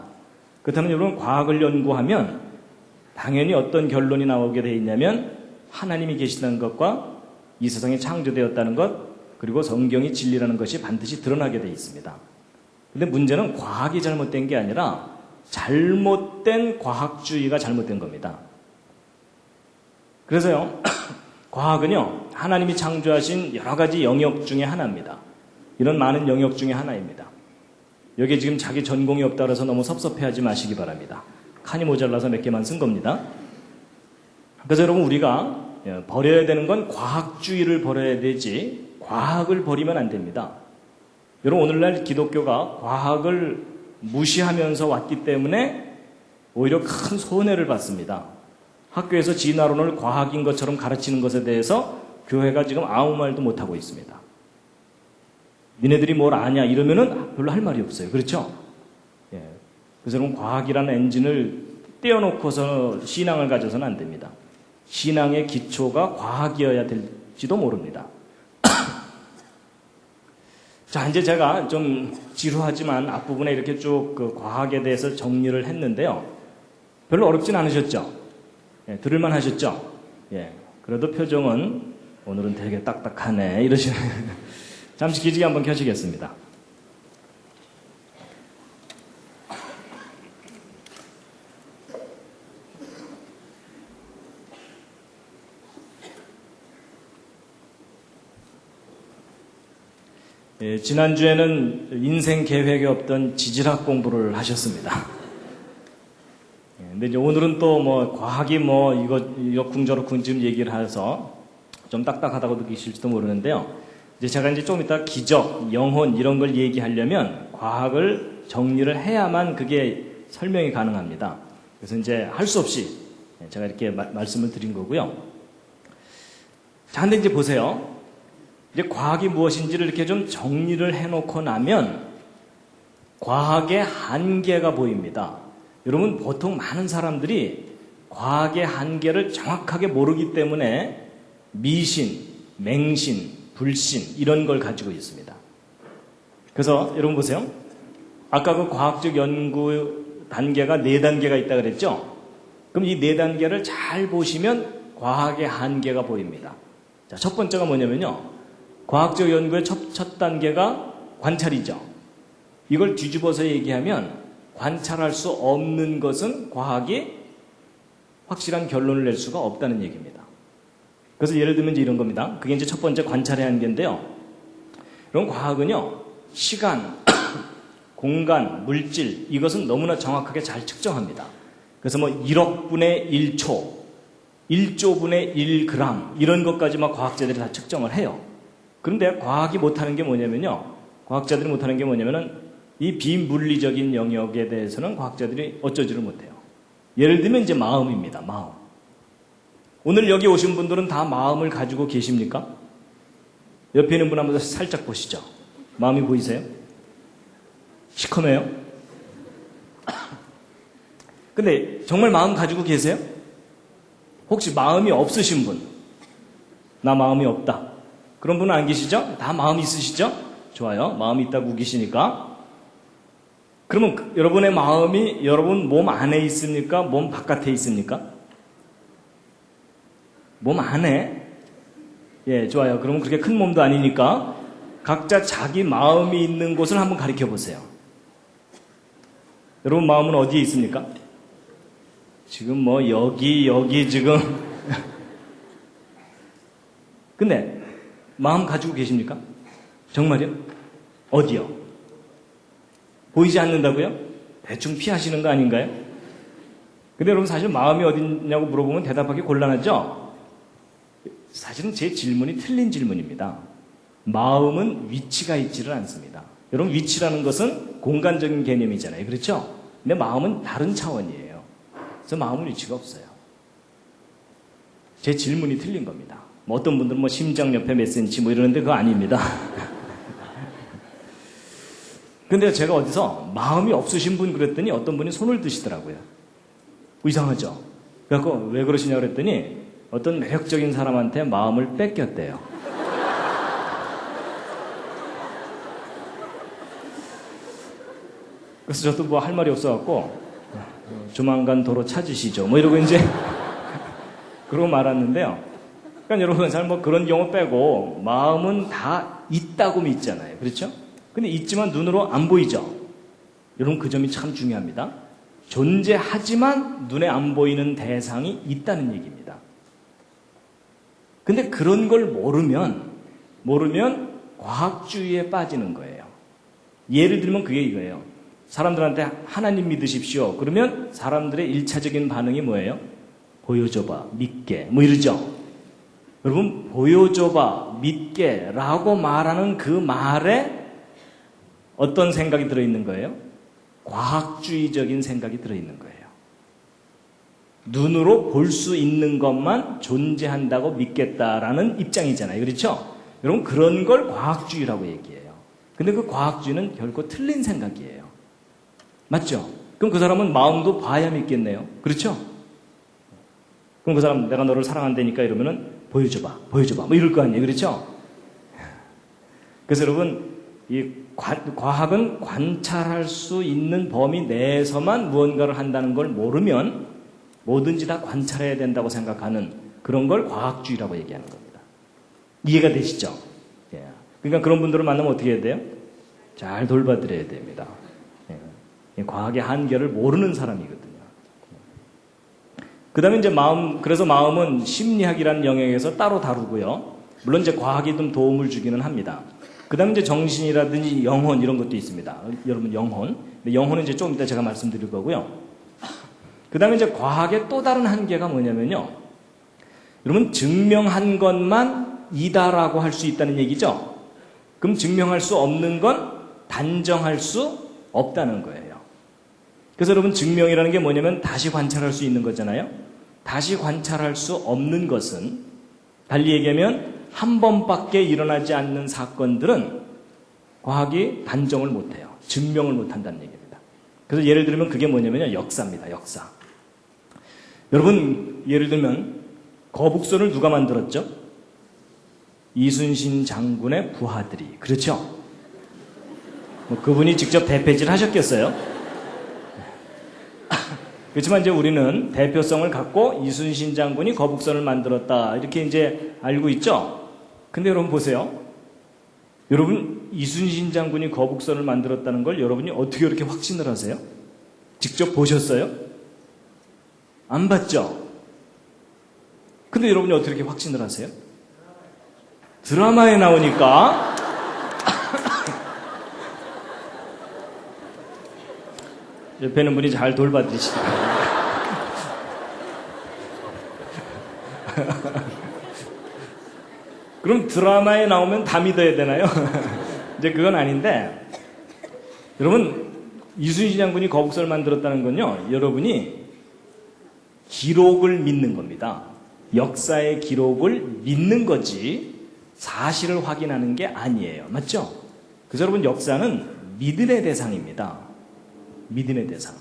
그렇다면 여러분, 과학을 연구하면 당연히 어떤 결론이 나오게 되어 있냐면 하나님이 계시다는 것과 이 세상이 창조되었다는 것, 그리고 성경이 진리라는 것이 반드시 드러나게 되어 있습니다. 근데 문제는 과학이 잘못된 게 아니라 잘못된 과학주의가 잘못된 겁니다. 그래서요, 과학은요, 하나님이 창조하신 여러 가지 영역 중에 하나입니다. 이런 많은 영역 중에 하나입니다. 여기에 지금 자기 전공이 없다 그래서 너무 섭섭해하지 마시기 바랍니다. 칸이 모자라서 몇 개만 쓴 겁니다. 그래서 여러분, 우리가 버려야 되는 건 과학주의를 버려야 되지 과학을 버리면 안 됩니다. 여러분, 오늘날 기독교가 과학을 무시하면서 왔기 때문에 오히려 큰 손해를 봤습니다. 학교에서 진화론을 과학인 것처럼 가르치는 것에 대해서 교회가 지금 아무 말도 못하고 있습니다. 니네들이 뭘 아냐 이러면은 별로 할 말이 없어요. 그렇죠? 예. 그래서 여러분 과학이라는 엔진을 떼어놓고서 신앙을 가져서는 안 됩니다. 신앙의 기초가 과학이어야 될지도 모릅니다. 자, 이제 제가 좀 지루하지만 앞부분에 이렇게 쭉 그 과학에 대해서 정리를 했는데요. 별로 어렵진 않으셨죠? 예, 들을만 하셨죠? 예. 그래도 표정은 오늘은 되게 딱딱하네 이러시는. 잠시 기지개 한번 켜시겠습니다. 예, 지난주에는 인생 계획이 없던 지질학 공부를 하셨습니다. 예, 근데 이제 오늘은 또 뭐 과학이 뭐 이거 저럭쿵 지금 얘기를 해서 좀 딱딱하다고 느끼실지도 모르는데요. 이제 제가 이제 좀 이따 기적, 영혼 이런 걸 얘기하려면 과학을 정리를 해야만 그게 설명이 가능합니다. 그래서 이제 할 수 없이 제가 이렇게 말씀을 드린 거고요. 자, 근데 이제 보세요. 이제 과학이 무엇인지를 이렇게 좀 정리를 해놓고 나면 과학의 한계가 보입니다. 여러분, 보통 많은 사람들이 과학의 한계를 정확하게 모르기 때문에 미신, 맹신, 불신 이런 걸 가지고 있습니다. 그래서 여러분 보세요. 아까 그 과학적 연구 단계가 4단계가 있다 그랬죠? 그럼 이 4단계를 잘 보시면 과학의 한계가 보입니다. 자, 첫 번째가 뭐냐면요. 과학적 연구의 첫 단계가 관찰이죠. 이걸 뒤집어서 얘기하면 관찰할 수 없는 것은 과학이 확실한 결론을 낼 수가 없다는 얘기입니다. 그래서 예를 들면 이제 이런 겁니다. 그게 이제 첫 번째 관찰의 한계인데요. 그럼 과학은요, 시간, 공간, 물질, 이것은 너무나 정확하게 잘 측정합니다. 그래서 뭐 1억 분의 1초, 1조 분의 1g, 이런 것까지 막 과학자들이 다 측정을 해요. 그런데 과학이 못하는 게 뭐냐면요. 과학자들이 못하는 게 뭐냐면은 이 비물리적인 영역에 대해서는 과학자들이 어쩌지를 못해요. 예를 들면 이제 마음입니다. 마음. 오늘 여기 오신 분들은 다 마음을 가지고 계십니까? 옆에 있는 분 한번 살짝 보시죠. 마음이 보이세요? 시커매요? 근데 정말 마음 가지고 계세요? 혹시 마음이 없으신 분? 나 마음이 없다. 그런 분은 안 계시죠? 다 마음 있으시죠? 좋아요. 마음이 있다고 계시니까. 그러면 여러분의 마음이 여러분 몸 안에 있습니까? 몸 바깥에 있습니까? 몸 안에? 예, 좋아요. 그러면 그렇게 큰 몸도 아니니까 각자 자기 마음이 있는 곳을 한번 가리켜 보세요. 여러분 마음은 어디에 있습니까? 지금 뭐 여기 지금. 근데 마음 가지고 계십니까? 정말요? 어디요? 보이지 않는다고요? 대충 피하시는 거 아닌가요? 근데 여러분 사실 마음이 어디냐고 물어보면 대답하기 곤란하죠? 사실은 제 질문이 틀린 질문입니다. 마음은 위치가 있지를 않습니다. 여러분 위치라는 것은 공간적인 개념이잖아요. 그렇죠? 근데 마음은 다른 차원이에요. 그래서 마음은 위치가 없어요. 제 질문이 틀린 겁니다. 뭐 어떤 분들은 뭐 심장 옆에 몇 센치 뭐 이러는데 그거 아닙니다. 근데 제가 어디서 마음이 없으신 분 그랬더니 어떤 분이 손을 드시더라고요. 이상하죠? 그래서 왜 그러시냐고 그랬더니 어떤 매력적인 사람한테 마음을 뺏겼대요. 그래서 저도 뭐 할 말이 없어갖고 조만간 도로 찾으시죠. 뭐 이러고 이제 그러고 말았는데요. 그러니까 여러분 잘 뭐 그런 경우 빼고 마음은 다 있다고 믿잖아요. 그렇죠? 근데 있지만 눈으로 안 보이죠. 여러분 그 점이 참 중요합니다. 존재하지만 눈에 안 보이는 대상이 있다는 얘기입니다. 근데 그런 걸 모르면 과학주의에 빠지는 거예요. 예를 들면 그게 이거예요. 사람들한테 하나님 믿으십시오. 그러면 사람들의 1차적인 반응이 뭐예요? 보여줘봐, 믿게, 뭐 이러죠. 여러분 보여줘봐, 믿게 라고 말하는 그 말에 어떤 생각이 들어있는 거예요? 과학주의적인 생각이 들어있는 거예요. 눈으로 볼 수 있는 것만 존재한다고 믿겠다라는 입장이잖아요. 그렇죠? 여러분 그런 걸 과학주의라고 얘기해요. 근데 그 과학주의는 결코 틀린 생각이에요. 맞죠? 그럼 그 사람은 마음도 봐야 믿겠네요. 그렇죠? 그럼 그 사람 내가 너를 사랑한다니까 이러면은 보여줘봐 뭐 이럴 거 아니에요. 그렇죠? 그래서 여러분 이 과학은 관찰할 수 있는 범위 내에서만 무언가를 한다는 걸 모르면 뭐든지 다 관찰해야 된다고 생각하는 그런 걸 과학주의라고 얘기하는 겁니다. 이해가 되시죠? 예. 그러니까 그런 분들을 만나면 어떻게 해야 돼요? 잘 돌봐드려야 됩니다. 예. 과학의 한계를 모르는 사람이거든요. 그 다음에 이제 그래서 마음은 심리학이라는 영역에서 따로 다루고요. 물론 이제 과학이 좀 도움을 주기는 합니다. 그 다음에 이제 정신이라든지 영혼 이런 것도 있습니다. 여러분 영혼. 영혼은 이제 조금 이따 제가 말씀드릴 거고요. 그 다음에 이제 과학의 또 다른 한계가 뭐냐면요. 여러분 증명한 것만 이다라고 할 수 있다는 얘기죠. 그럼 증명할 수 없는 건 단정할 수 없다는 거예요. 그래서 여러분 증명이라는 게 뭐냐면 다시 관찰할 수 있는 거잖아요. 다시 관찰할 수 없는 것은 달리 얘기하면 한 번밖에 일어나지 않는 사건들은 과학이 단정을 못해요. 증명을 못한다는 얘기입니다. 그래서 예를 들면 그게 뭐냐면요. 역사입니다. 역사. 여러분 예를 들면 거북선을 누가 만들었죠? 이순신 장군의 부하들이. 그렇죠? 그분이 직접 대패질 하셨겠어요? 그렇지만 이제 우리는 대표성을 갖고 이순신 장군이 거북선을 만들었다 이렇게 이제 알고 있죠? 근데 여러분 보세요. 여러분 이순신 장군이 거북선을 만들었다는 걸 여러분이 어떻게 그렇게 확신을 하세요? 직접 보셨어요? 안 봤죠? 근데 여러분이 어떻게 이렇게 확신을 하세요? 드라마에 나오니까 옆에 있는 분이 잘 돌봐드리시기 바랍니다. 그럼 드라마에 나오면 다 믿어야 되나요? 이제 그건 아닌데 여러분 이순신 장군이 거북선을 만들었다는 건요. 여러분이 기록을 믿는 겁니다. 역사의 기록을 믿는 거지 사실을 확인하는 게 아니에요. 맞죠? 그래서 여러분 역사는 믿음의 대상입니다. 믿음의 대상.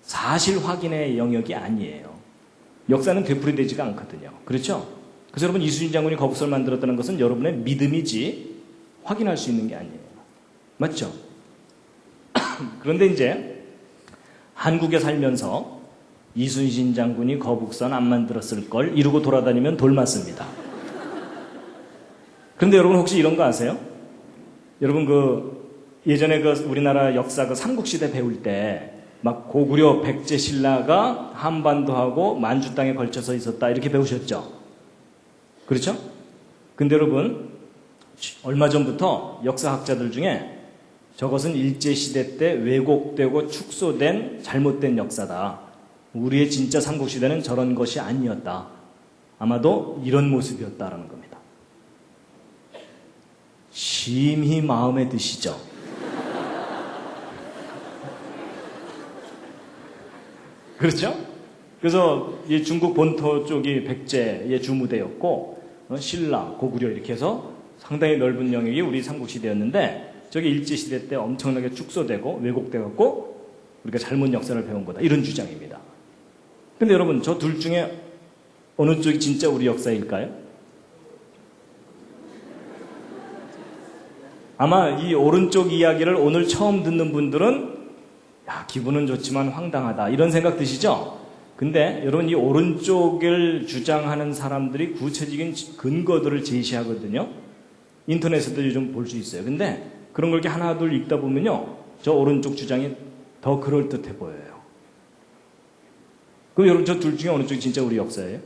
사실 확인의 영역이 아니에요. 역사는 되풀이되지가 않거든요. 그렇죠? 그래서 여러분 이순신 장군이 거북선을 만들었다는 것은 여러분의 믿음이지 확인할 수 있는 게 아니에요. 맞죠? 그런데 이제 한국에 살면서 이순신 장군이 거북선 안 만들었을 걸 이러고 돌아다니면 돌 맞습니다. 그런데 여러분 혹시 이런 거 아세요? 여러분 예전에 우리나라 역사 삼국시대 배울 때 막 고구려 백제 신라가 한반도하고 만주 땅에 걸쳐서 있었다 이렇게 배우셨죠? 그렇죠? 근데 여러분 얼마 전부터 역사학자들 중에 저것은 일제시대 때 왜곡되고 축소된 잘못된 역사다. 우리의 진짜 삼국시대는 저런 것이 아니었다. 아마도 이런 모습이었다라는 겁니다. 심히 마음에 드시죠? 그렇죠? 그래서 이 중국 본토 쪽이 백제의 주무대였고 신라, 고구려 이렇게 해서 상당히 넓은 영역이 우리 삼국시대였는데 저게 일제시대 때 엄청나게 축소되고 왜곡돼갖고 우리가 잘못 역사를 배운 거다. 이런 주장입니다. 근데 여러분 저 둘 중에 어느 쪽이 진짜 우리 역사일까요? 아마 이 오른쪽 이야기를 오늘 처음 듣는 분들은 야, 기분은 좋지만 황당하다 이런 생각 드시죠? 근데 여러분 이 오른쪽을 주장하는 사람들이 구체적인 근거들을 제시하거든요. 인터넷에도 요즘 볼 수 있어요. 근데 그런 걸 이렇게 하나 둘 읽다 보면요. 저 오른쪽 주장이 더 그럴듯해 보여요. 그럼 여러분 저 둘 중에 어느 쪽이 진짜 우리 역사예요?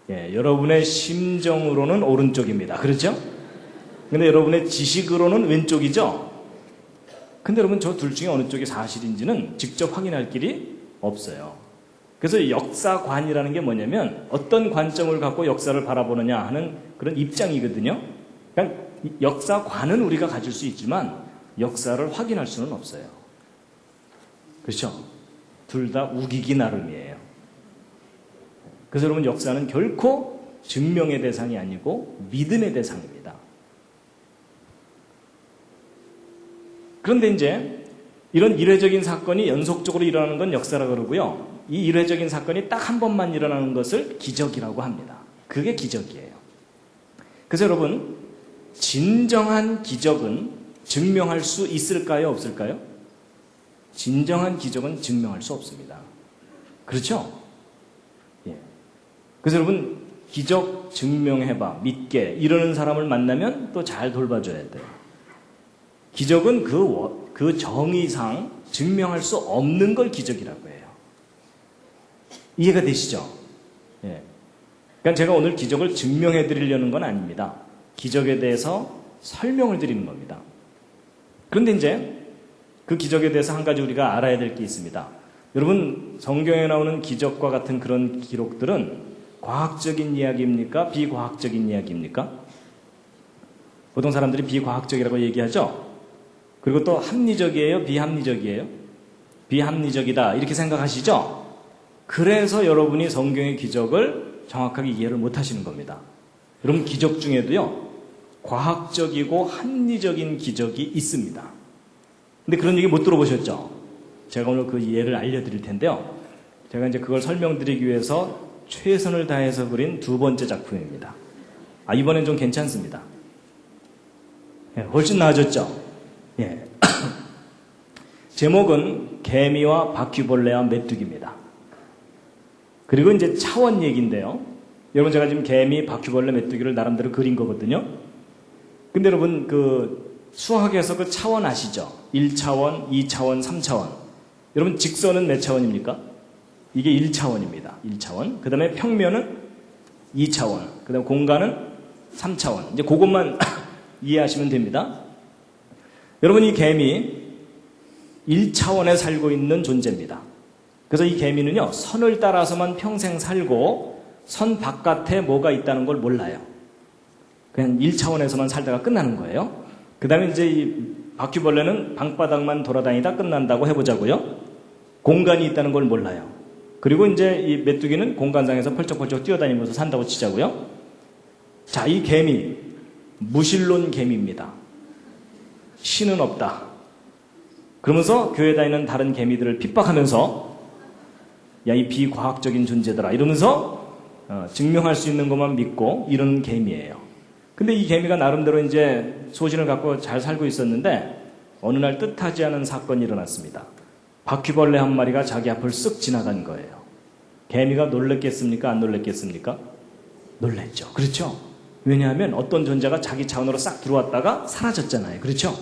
예, 여러분의 심정으로는 오른쪽입니다. 그렇죠? 근데 여러분의 지식으로는 왼쪽이죠? 근데 여러분 저 둘 중에 어느 쪽이 사실인지는 직접 확인할 길이 없어요. 그래서 역사관이라는 게 뭐냐면 어떤 관점을 갖고 역사를 바라보느냐 하는 그런 입장이거든요. 그러니까 역사관은 우리가 가질 수 있지만 역사를 확인할 수는 없어요. 그렇죠? 둘 다 우기기 나름이에요. 그래서 여러분 역사는 결코 증명의 대상이 아니고 믿음의 대상입니다. 그런데 이제 이런 이례적인 사건이 연속적으로 일어나는 건 역사라 그러고요. 이 이례적인 사건이 딱 한 번만 일어나는 것을 기적이라고 합니다. 그게 기적이에요. 그래서 여러분, 진정한 기적은 증명할 수 있을까요? 없을까요? 진정한 기적은 증명할 수 없습니다. 그렇죠? 예. 그래서 여러분, 기적 증명해봐, 믿게 이러는 사람을 만나면 또 잘 돌봐줘야 돼요. 기적은 그 정의상 증명할 수 없는 걸 기적이라고 해요. 이해가 되시죠? 예. 그러니까 제가 오늘 기적을 증명해 드리려는 건 아닙니다. 기적에 대해서 설명을 드리는 겁니다. 그런데 이제 그 기적에 대해서 한 가지 우리가 알아야 될 게 있습니다. 여러분, 성경에 나오는 기적과 같은 그런 기록들은 과학적인 이야기입니까? 비과학적인 이야기입니까? 보통 사람들이 비과학적이라고 얘기하죠? 그리고 또 합리적이에요? 비합리적이에요? 비합리적이다 이렇게 생각하시죠? 그래서 여러분이 성경의 기적을 정확하게 이해를 못 하시는 겁니다. 여러분, 기적 중에도요, 과학적이고 합리적인 기적이 있습니다. 근데 그런 얘기 못 들어보셨죠? 제가 오늘 그 이해를 알려드릴 텐데요. 제가 이제 그걸 설명드리기 위해서 최선을 다해서 그린 두 번째 작품입니다. 이번엔 좀 괜찮습니다. 예, 훨씬 나아졌죠? 예. 제목은 개미와 바퀴벌레와 메뚜기입니다. 그리고 이제 차원 얘기인데요. 여러분, 제가 지금 개미, 바퀴벌레, 메뚜기를 나름대로 그린 거거든요. 근데 여러분, 수학에서 그 차원 아시죠? 1차원, 2차원, 3차원. 여러분, 직선은 몇 차원입니까? 이게 1차원입니다. 1차원. 그 다음에 평면은 2차원. 그 다음에 공간은 3차원. 이제 그것만 이해하시면 됩니다. 여러분, 이 개미 1차원에 살고 있는 존재입니다. 그래서 이 개미는요, 선을 따라서만 평생 살고 선 바깥에 뭐가 있다는 걸 몰라요. 그냥 1차원에서만 살다가 끝나는 거예요. 그 다음에 이제 이 바퀴벌레는 방바닥만 돌아다니다 끝난다고 해보자고요. 공간이 있다는 걸 몰라요. 그리고 이제 이 메뚜기는 공간상에서 펄쩍펄쩍 뛰어다니면서 산다고 치자고요. 자, 이 개미, 무신론 개미입니다. 신은 없다. 그러면서 교회 다니는 다른 개미들을 핍박하면서 야, 이 비과학적인 존재들아 이러면서 증명할 수 있는 것만 믿고 이런 개미예요. 근데 이 개미가 나름대로 이제 소신을 갖고 잘 살고 있었는데 어느 날 뜻하지 않은 사건이 일어났습니다. 바퀴벌레 한 마리가 자기 앞을 쓱 지나간 거예요. 개미가 놀랬겠습니까? 안 놀랬겠습니까? 놀랬죠. 그렇죠? 왜냐하면 어떤 존재가 자기 차원으로 싹 들어왔다가 사라졌잖아요. 그렇죠?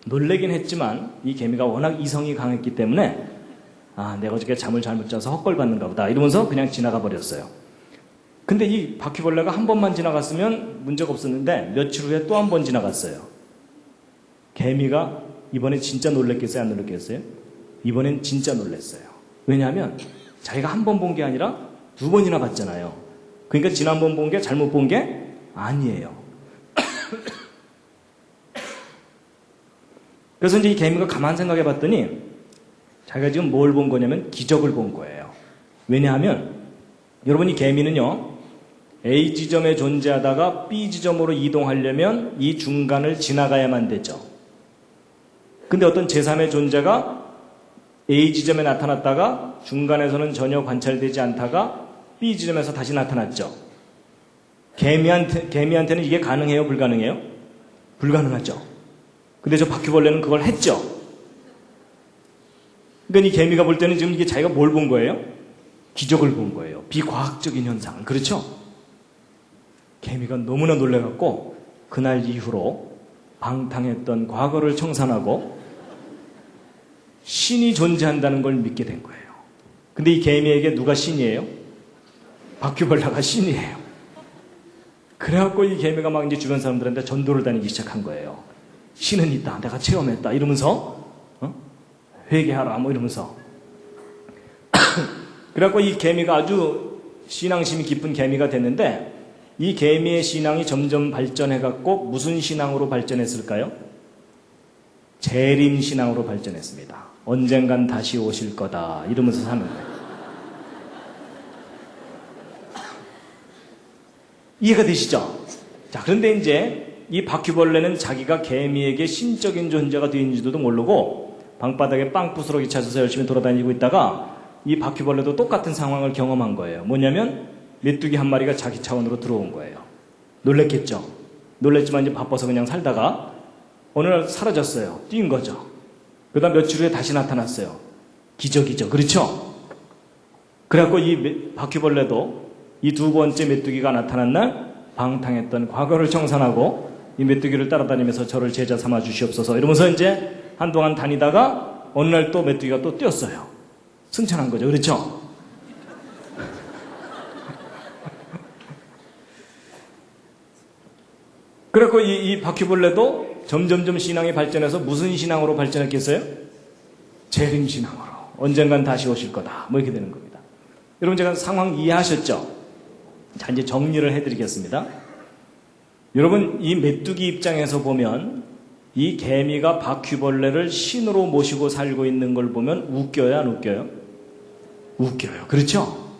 놀래긴 했지만 이 개미가 워낙 이성이 강했기 때문에 내가 어저께 잠을 잘못 자서 헛걸받는가 보다 이러면서 그냥 지나가 버렸어요. 근데 이 바퀴벌레가 한 번만 지나갔으면 문제가 없었는데 며칠 후에 또 한 번 지나갔어요. 개미가 이번에 진짜 놀랬겠어요? 안 놀랬겠어요? 이번엔 진짜 놀랬어요. 왜냐하면 자기가 한 번 본 게 아니라 두 번이나 봤잖아요. 그러니까 지난번 본 게 잘못 본 게 아니에요. 그래서 이제 이 개미가 가만 생각해 봤더니 자기가 지금 뭘 본 거냐면 기적을 본 거예요. 왜냐하면 여러분, 이 개미는요, A 지점에 존재하다가 B 지점으로 이동하려면 이 중간을 지나가야만 되죠. 근데 어떤 제3의 존재가 A 지점에 나타났다가 중간에서는 전혀 관찰되지 않다가 B 지점에서 다시 나타났죠. 개미한테는 이게 가능해요? 불가능해요? 불가능하죠. 근데 저 바퀴벌레는 그걸 했죠. 그러니까 이 개미가 볼 때는 지금 이게 자기가 뭘 본 거예요? 기적을 본 거예요. 비과학적인 현상을. 그렇죠? 개미가 너무나 놀래갖고 그날 이후로 방탕했던 과거를 청산하고 신이 존재한다는 걸 믿게 된 거예요. 근데 이 개미에게 누가 신이에요? 바퀴벌레가 신이에요. 그래갖고 이 개미가 막 이제 주변 사람들한테 전도를 다니기 시작한 거예요. 신은 있다. 내가 체험했다. 이러면서 회개하라. 뭐 이러면서. 그래갖고 이 개미가 아주 신앙심이 깊은 개미가 됐는데 이 개미의 신앙이 점점 발전해갖고 무슨 신앙으로 발전했을까요? 재림 신앙으로 발전했습니다. 언젠간 다시 오실 거다. 이러면서 사는 거예요. 이해가 되시죠? 자, 그런데 이제 이 바퀴벌레는 자기가 개미에게 신적인 존재가 되는지도 모르고 방바닥에 빵 부스러기 찾아서 열심히 돌아다니고 있다가 이 바퀴벌레도 똑같은 상황을 경험한 거예요. 뭐냐면 메뚜기 한 마리가 자기 차원으로 들어온 거예요. 놀랬겠죠? 놀랬지만 이제 바빠서 그냥 살다가 어느 날 사라졌어요. 뛴 거죠. 그 다음 며칠 후에 다시 나타났어요. 기적이죠. 그렇죠? 그래갖고 이 바퀴벌레도 이 두 번째 메뚜기가 나타난 날 방탕했던 과거를 청산하고 이 메뚜기를 따라다니면서 저를 제자 삼아 주시옵소서 이러면서 이제 한동안 다니다가 어느 날 또 메뚜기가 또 뛰었어요. 승천한 거죠. 그렇죠? 그래갖고 이 바퀴벌레도 점점점 신앙이 발전해서 무슨 신앙으로 발전했겠어요? 재림신앙으로. 언젠간 다시 오실 거다. 뭐 이렇게 되는 겁니다. 여러분 제가 상황 이해하셨죠? 자, 이제 정리를 해드리겠습니다. 여러분, 이 메뚜기 입장에서 보면 이 개미가 바퀴벌레를 신으로 모시고 살고 있는 걸 보면 웃겨요, 안 웃겨요? 웃겨요. 그렇죠?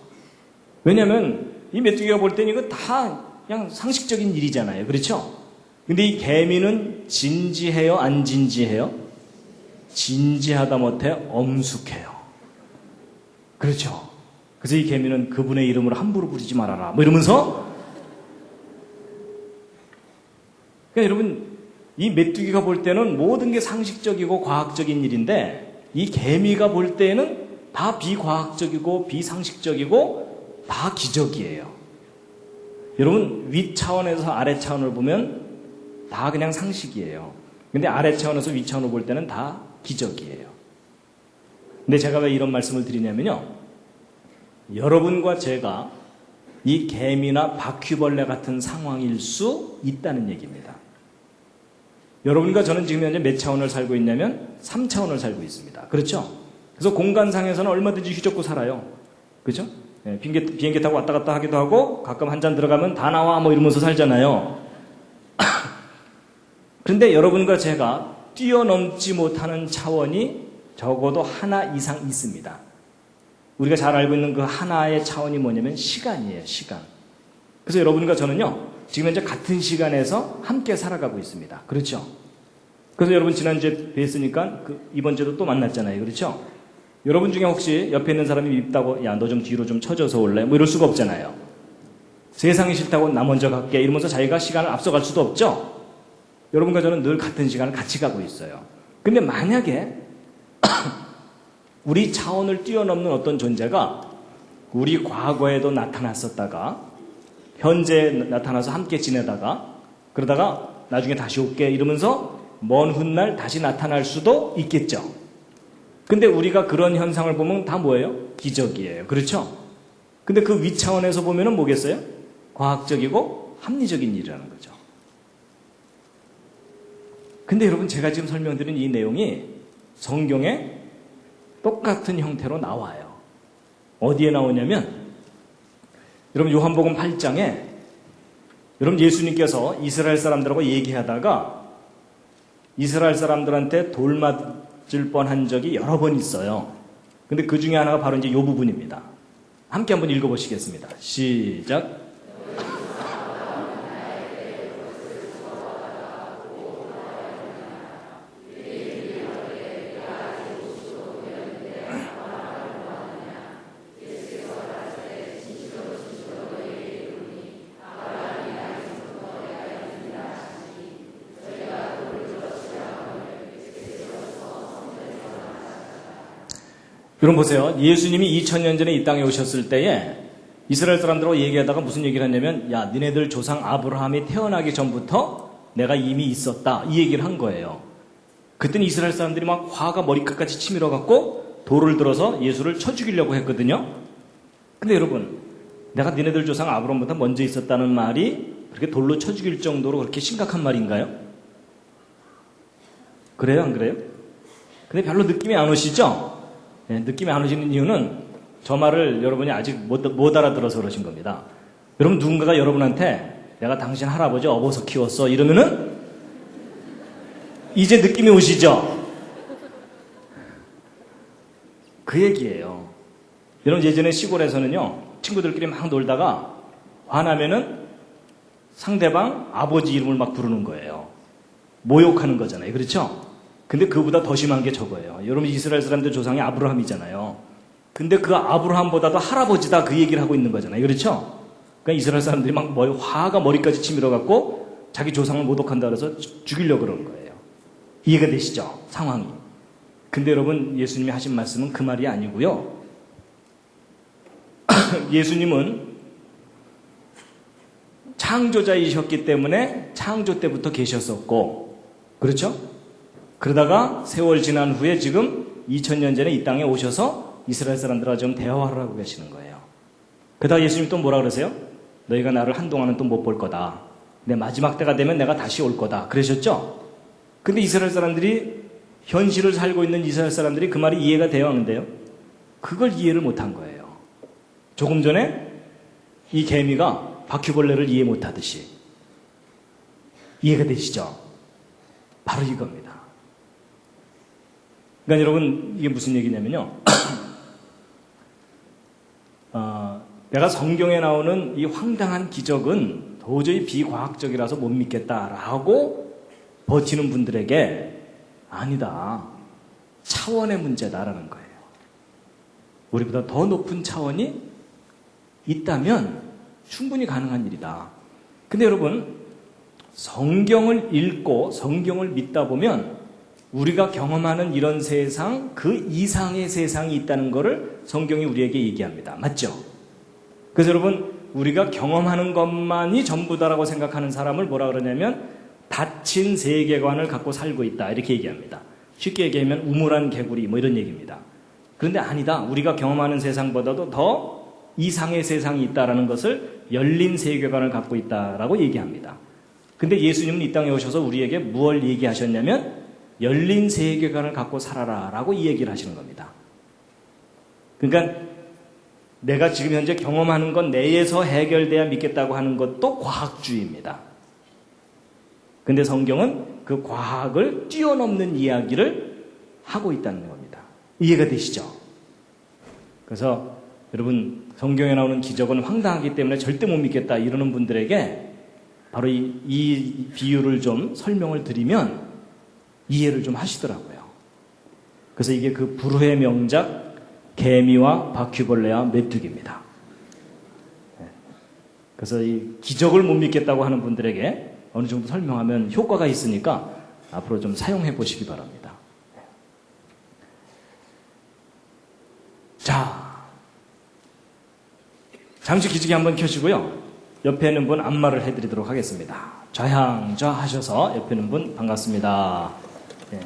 왜냐면 이 메뚜기가 볼 때는 이거 다 그냥 상식적인 일이잖아요. 그렇죠? 근데 이 개미는 진지해요, 안 진지해요? 진지하다 못해 엄숙해요. 그렇죠? 그래서 이 개미는 그분의 이름을 함부로 부르지 말아라. 뭐 이러면서 그러니까 여러분 이 메뚜기가 볼 때는 모든 게 상식적이고 과학적인 일인데 이 개미가 볼 때는 다 비과학적이고 비상식적이고 다 기적이에요. 여러분 위 차원에서 아래 차원을 보면 다 그냥 상식이에요. 근데 아래 차원에서 위 차원을 볼 때는 다 기적이에요. 근데 제가 왜 이런 말씀을 드리냐면요. 여러분과 제가 이 개미나 바퀴벌레 같은 상황일 수 있다는 얘기입니다. 여러분과 저는 지금 현재 몇 차원을 살고 있냐면 3차원을 살고 있습니다. 그렇죠? 그래서 공간상에서는 얼마든지 휘젓고 살아요. 그렇죠? 네, 비행기 타고 왔다 갔다 하기도 하고 가끔 한 잔 들어가면 다 나와 뭐 이러면서 살잖아요. 그런데 여러분과 제가 뛰어넘지 못하는 차원이 적어도 하나 이상 있습니다. 우리가 잘 알고 있는 그 하나의 차원이 뭐냐면 시간이에요. 시간. 그래서 여러분과 저는요. 지금 현재 같은 시간에서 함께 살아가고 있습니다. 그렇죠? 그래서 여러분 지난주에 뵀으니까 이번 주에도 또 만났잖아요. 그렇죠? 여러분 중에 혹시 옆에 있는 사람이 밉다고 야, 너 좀 뒤로 좀 쳐져서 올래? 뭐 이럴 수가 없잖아요. 세상이 싫다고 나 먼저 갈게 이러면서 자기가 시간을 앞서갈 수도 없죠? 여러분과 저는 늘 같은 시간을 같이 가고 있어요. 근데 만약에 우리 차원을 뛰어넘는 어떤 존재가 우리 과거에도 나타났었다가 현재에 나타나서 함께 지내다가 그러다가 나중에 다시 올게 이러면서 먼 훗날 다시 나타날 수도 있겠죠. 근데 우리가 그런 현상을 보면 다 뭐예요? 기적이에요. 그렇죠? 근데 그 위 차원에서 보면은 뭐겠어요? 과학적이고 합리적인 일이라는 거죠. 근데 여러분 제가 지금 설명드린 이 내용이 성경에 똑같은 형태로 나와요. 어디에 나오냐면 여러분 요한복음 8장에 여러분 예수님께서 이스라엘 사람들하고 얘기하다가 이스라엘 사람들한테 돌 맞을 뻔한 적이 여러 번 있어요. 근데 그 중에 하나가 바로 이제 이 부분입니다. 함께 한번 읽어보시겠습니다. 시작. 여러분 보세요. 예수님이 2000년 전에 이 땅에 오셨을 때에 이스라엘 사람들하고 얘기하다가 무슨 얘기를 했냐면 야 니네들 조상 아브라함이 태어나기 전부터 내가 이미 있었다 이 얘기를 한 거예요. 그때는 이스라엘 사람들이 막 화가 머리끝까지 치밀어 갖고 돌을 들어서 예수를 쳐 죽이려고 했거든요. 근데 여러분 내가 니네들 조상 아브라함보다 먼저 있었다는 말이 그렇게 돌로 쳐 죽일 정도로 그렇게 심각한 말인가요? 그래요 안 그래요? 근데 별로 느낌이 안 오시죠? 네, 느낌이 안 오시는 이유는 저 말을 여러분이 아직 못 알아들어서 그러신 겁니다. 여러분 누군가가 여러분한테 내가 당신 할아버지 업어서 키웠어 이러면은 이제 느낌이 오시죠? 그 얘기예요. 여러분 예전에 시골에서는요 친구들끼리 막 놀다가 화나면은 상대방 아버지 이름을 막 부르는 거예요. 모욕하는 거잖아요. 그렇죠? 근데 그보다 더 심한 게 저거예요. 여러분 이스라엘 사람들 조상이 아브라함이잖아요. 근데 그 아브라함보다도 할아버지다 그 얘기를 하고 있는 거잖아요. 그렇죠? 그러니까 이스라엘 사람들이 막 화가 머리까지 치밀어 갖고 자기 조상을 모독한다 그래서 죽이려고 그러는 거예요. 이해가 되시죠? 상황이. 근데 여러분 예수님이 하신 말씀은 그 말이 아니고요. 예수님은 창조자이셨기 때문에 창조 때부터 계셨었고, 그렇죠? 그러다가 세월 지난 후에 지금 2000년 전에 이 땅에 오셔서 이스라엘 사람들과 좀 대화를 하고 계시는 거예요. 그러다가 예수님 또 뭐라 그러세요? 너희가 나를 한동안은 또 못 볼 거다. 내 마지막 때가 되면 내가 다시 올 거다. 그러셨죠? 근데 이스라엘 사람들이 현실을 살고 있는 이스라엘 사람들이 그 말이 이해가 되어 하는데요. 그걸 이해를 못한 거예요. 조금 전에 이 개미가 바퀴벌레를 이해 못하듯이. 이해가 되시죠? 바로 이겁니다. 그러니까 여러분 이게 무슨 얘기냐면요. 내가 성경에 나오는 이 황당한 기적은 도저히 비과학적이라서 못 믿겠다라고 버티는 분들에게 아니다. 차원의 문제다라는 거예요. 우리보다 더 높은 차원이 있다면 충분히 가능한 일이다. 근데 여러분 성경을 읽고 성경을 믿다 보면 우리가 경험하는 이런 세상, 그 이상의 세상이 있다는 것을 성경이 우리에게 얘기합니다. 맞죠? 그래서 여러분 우리가 경험하는 것만이 전부다라고 생각하는 사람을 뭐라 그러냐면 닫힌 세계관을 갖고 살고 있다 이렇게 얘기합니다. 쉽게 얘기하면 우물안 개구리 뭐 이런 얘기입니다. 그런데 아니다. 우리가 경험하는 세상보다도 더 이상의 세상이 있다라는 것을 열린 세계관을 갖고 있다라고 얘기합니다. 근데 예수님은 이 땅에 오셔서 우리에게 무엇을 얘기하셨냐면 열린 세계관을 갖고 살아라라고 이 얘기를 하시는 겁니다. 그러니까 내가 지금 현재 경험하는 것 내에서 해결돼야 믿겠다고 하는 것도 과학주의입니다. 근데 성경은 그 과학을 뛰어넘는 이야기를 하고 있다는 겁니다. 이해가 되시죠? 그래서 여러분 성경에 나오는 기적은 황당하기 때문에 절대 못 믿겠다 이러는 분들에게 바로 이 비유를 좀 설명을 드리면 이해를 좀 하시더라고요. 그래서 이게 그 불후의 명작 개미와 바퀴벌레와 메뚜기입니다. 그래서 이 기적을 못 믿겠다고 하는 분들에게 어느 정도 설명하면 효과가 있으니까 앞으로 좀 사용해 보시기 바랍니다. 자, 잠시 기지개 한번 켜시고요. 옆에 있는 분 안마를 해드리도록 하겠습니다. 좌향좌 하셔서 옆에 있는 분 반갑습니다. 네.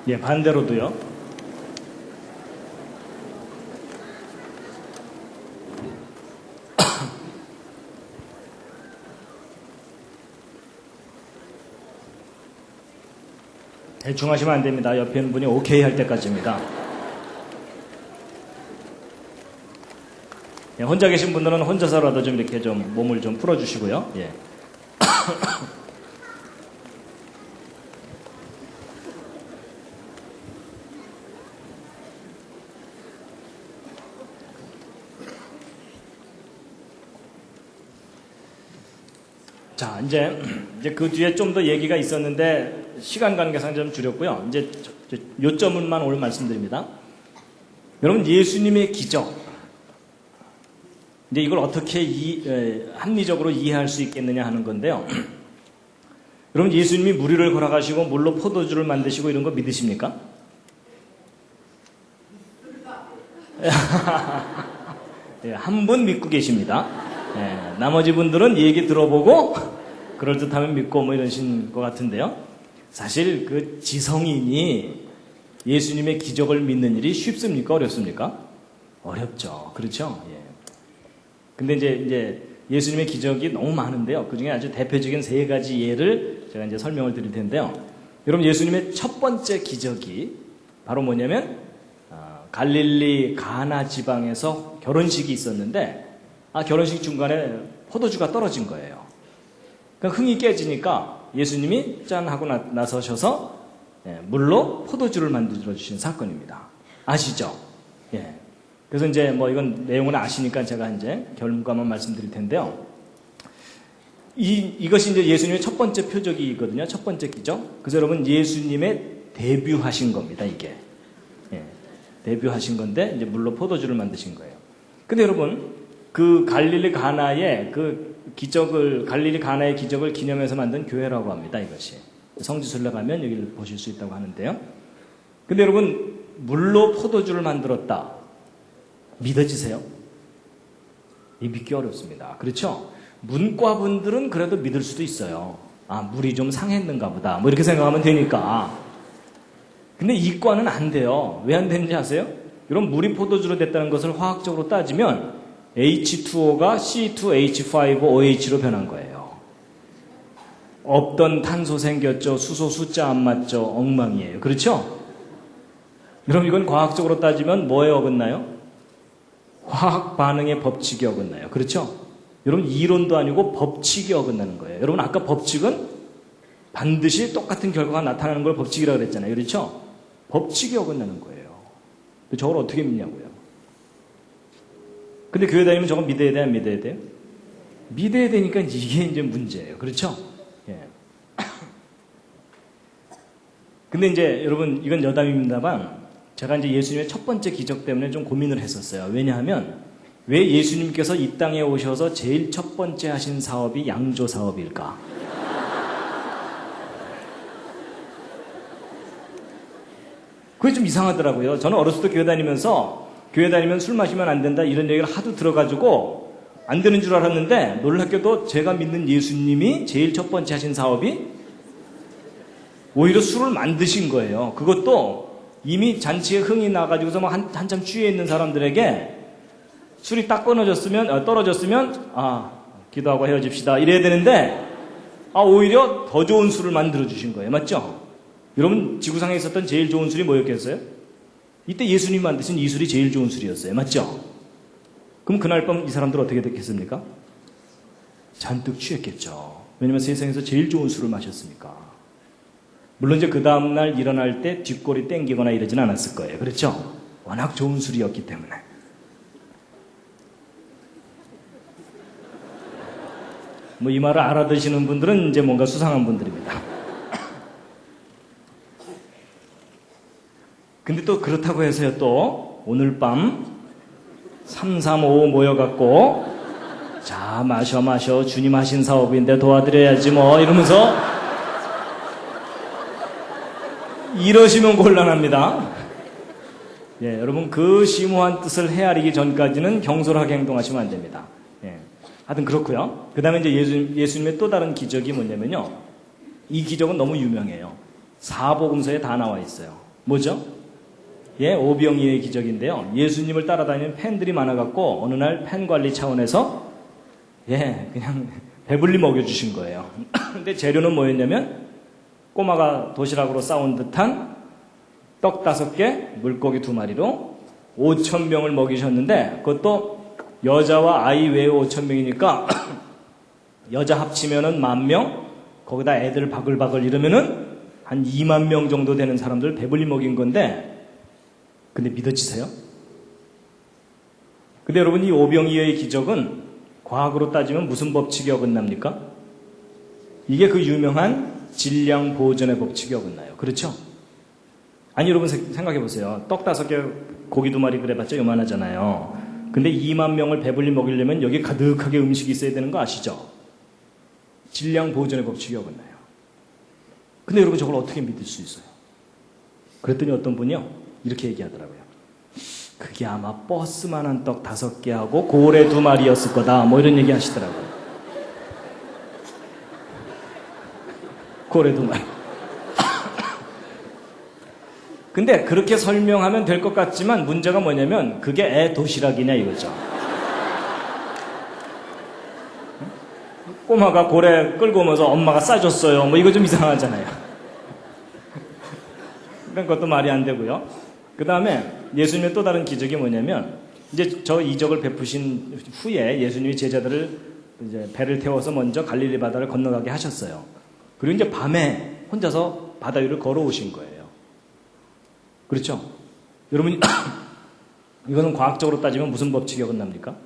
예, 반대로도요. 대충 하시면 안 됩니다. 옆에 있는 분이 오케이 할 때까지입니다. 예, 혼자 계신 분들은 혼자서라도 좀 이렇게 좀 몸을 좀 풀어주시고요. 예. 자, 이제 그 뒤에 좀 더 얘기가 있었는데 시간 관계상 좀 줄였고요. 이제 요점만 오늘 말씀드립니다. 여러분 예수님의 기적, 이제 이걸 어떻게 합리적으로 이해할 수 있겠느냐 하는 건데요. 여러분 예수님이 무리를 걸어가시고 물로 포도주를 만드시고 이런 거 믿으십니까? 예, 한 분 믿고 계십니다. 예, 나머지 분들은 얘기 들어보고 그럴듯하면 믿고 뭐 이러신 것 같은데요. 사실 그 지성인이 예수님의 기적을 믿는 일이 쉽습니까? 어렵습니까? 어렵죠. 그렇죠? 예. 근데 이제 예수님의 기적이 너무 많은데요. 그 중에 아주 대표적인 3가지 예를 제가 이제 설명을 드릴 텐데요. 여러분 예수님의 첫 번째 기적이 바로 뭐냐면 갈릴리 가나 지방에서 결혼식이 있었는데 결혼식 중간에 포도주가 떨어진 거예요. 그러니까 흥이 깨지니까 예수님이 짠 하고 나서셔서 물로 포도주를 만들어 주신 사건입니다. 아시죠? 예. 그래서 이제 뭐 이건 내용을 아시니까 제가 이제 결과만 말씀드릴 텐데요. 이것이 이제 예수님의 첫 번째 표적이거든요. 첫 번째 기적. 그래서 여러분 예수님의 데뷔하신 겁니다. 이게. 예. 데뷔하신 건데 이제 물로 포도주를 만드신 거예요. 근데 여러분 그 갈릴리 가나의 기적을 기념해서 만든 교회라고 합니다. 이것이. 성지순례 가면 여기를 보실 수 있다고 하는데요. 근데 여러분 물로 포도주를 만들었다. 믿어지세요? 믿기 어렵습니다. 그렇죠? 문과분들은 그래도 믿을 수도 있어요. 물이 좀 상했는가 보다. 뭐 이렇게 생각하면 되니까. 근데 이과는 안 돼요. 왜 안 되는지 아세요? 이런 물이 포도주로 됐다는 것을 화학적으로 따지면 H2O가 C2H5OH로 변한 거예요. 없던 탄소 생겼죠. 수소 숫자 안 맞죠. 엉망이에요. 그렇죠? 그럼 이건 과학적으로 따지면 뭐에 어긋나요? 화학 반응의 법칙이 어긋나요. 그렇죠? 여러분 이론도 아니고 법칙이 어긋나는 거예요. 여러분 아까 법칙은 반드시 똑같은 결과가 나타나는 걸 법칙이라고 그랬잖아요. 그렇죠? 법칙이 어긋나는 거예요. 저걸 어떻게 믿냐고요. 근데 교회 다니면 저건 믿어야 돼, 안 믿어야 돼요? 믿어야 되니까 이게 이제 문제예요. 그렇죠? 예. 근데 이제 여러분 이건 여담입니다만 제가 이제 예수님의 첫 번째 기적 때문에 좀 고민을 했었어요. 왜냐하면 왜 예수님께서 이 땅에 오셔서 제일 첫 번째 하신 사업이 양조 사업일까? 그게 좀 이상하더라고요. 저는 어렸을 때 교회 다니면 술 마시면 안 된다 이런 얘기를 하도 들어가지고 안 되는 줄 알았는데 놀랍게도 제가 믿는 예수님이 제일 첫 번째 하신 사업이 오히려 술을 만드신 거예요. 그것도 이미 잔치에 흥이 나가지고서 막 한참 취해 있는 사람들에게 술이 딱 떨어졌으면 기도하고 헤어집시다 이래야 되는데 오히려 더 좋은 술을 만들어 주신 거예요. 맞죠? 여러분 지구상에 있었던 제일 좋은 술이 뭐였겠어요? 이때 예수님이 만드신 이 술이 제일 좋은 술이었어요. 맞죠? 그럼 그날 밤 이 사람들 어떻게 됐겠습니까? 잔뜩 취했겠죠. 왜냐면 세상에서 제일 좋은 술을 마셨으니까. 물론 이제 그 다음날 일어날 때 뒷골이 땡기거나 이러진 않았을 거예요. 그렇죠? 워낙 좋은 술이었기 때문에. 뭐 이 말을 알아듣시는 분들은 이제 뭔가 수상한 분들입니다. 근데 또 그렇다고 해서요, 또 오늘 밤 335 모여갖고 자 마셔 주님 하신 사업인데 도와드려야지 뭐 이러면서 이러시면 곤란합니다. 예, 여러분 그 심오한 뜻을 헤아리기 전까지는 경솔하게 행동하시면 안 됩니다. 예, 하여튼 그렇고요. 그 다음에 이제 예수님의 또 다른 기적이 뭐냐면요. 이 기적은 너무 유명해요. 사복음서에 다 나와 있어요. 뭐죠? 예, 오병이어의 기적인데요. 예수님을 따라다니는 팬들이 많아갖고 어느 날 팬 관리 차원에서 그냥 배불리 먹여주신 거예요. 근데 재료는 뭐였냐면 꼬마가 도시락으로 싸운 듯한 떡 5개, 물고기 2마리로 5,000명을 먹이셨는데 그것도 여자와 아이 외에 5,000명이니까 여자 합치면은 10,000명, 거기다 애들 바글바글 이러면은 한 2만 명 정도 되는 사람들 배불리 먹인 건데 근데 믿어지세요? 근데 여러분 이 오병이어의 기적은 과학으로 따지면 무슨 법칙이 어긋납니까? 이게 그 유명한 질량 보존의 법칙이 어긋나요. 그렇죠? 아니 여러분 생각해 보세요. 떡 5개 고기 2마리 그래봤자 요만하잖아요. 근데 2만 명을 배불리 먹이려면 여기 가득하게 음식이 있어야 되는 거 아시죠? 질량 보존의 법칙이 어긋나요. 근데 여러분 저걸 어떻게 믿을 수 있어요? 그랬더니 어떤 분이요 이렇게 얘기하더라고요. 그게 아마 버스만한 떡 5개하고 고래 2마리였을 거다. 뭐 이런 얘기 하시더라고요. 고래 2마리. 근데 그렇게 설명하면 될 것 같지만 문제가 뭐냐면 그게 애 도시락이냐 이거죠. 꼬마가 고래 끌고 오면서 엄마가 싸줬어요. 뭐 이거 좀 이상하잖아요. 그러니까 그것도 말이 안 되고요. 그 다음에 예수님의 또 다른 기적이 뭐냐면 이제 저 이적을 베푸신 후에 예수님이 제자들을 이제 배를 태워서 먼저 갈릴리 바다를 건너가게 하셨어요. 그리고 이제 밤에 혼자서 바다 위를 걸어오신 거예요. 그렇죠? 여러분, 이거는 과학적으로 따지면 무슨 법칙이 어긋납니까?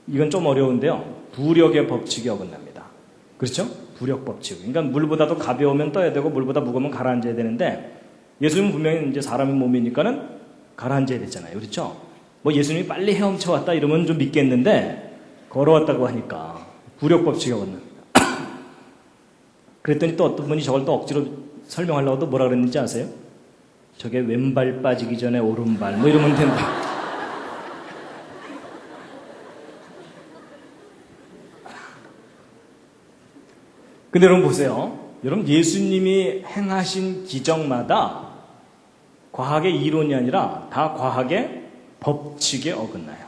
이건 좀 어려운데요. 부력의 법칙이 어긋납니다. 그렇죠? 부력 법칙. 그러니까 물보다도 가벼우면 떠야 되고 물보다 무거우면 가라앉아야 되는데 예수님은 분명히 이제 사람의 몸이니까는 가라앉아야 되잖아요. 그렇죠? 뭐 예수님이 빨리 헤엄쳐 왔다 이러면 좀 믿겠는데 걸어왔다고 하니까 부력 법칙이 어긋납니다. 그랬더니 또 어떤 분이 저걸 또 억지로 설명하려고 또 뭐라 그랬는지 아세요? 저게 왼발 빠지기 전에 오른발 뭐 이러면 된다. 근데 여러분 보세요. 여러분 예수님이 행하신 기적마다 과학의 이론이 아니라 다 과학의 법칙에 어긋나요.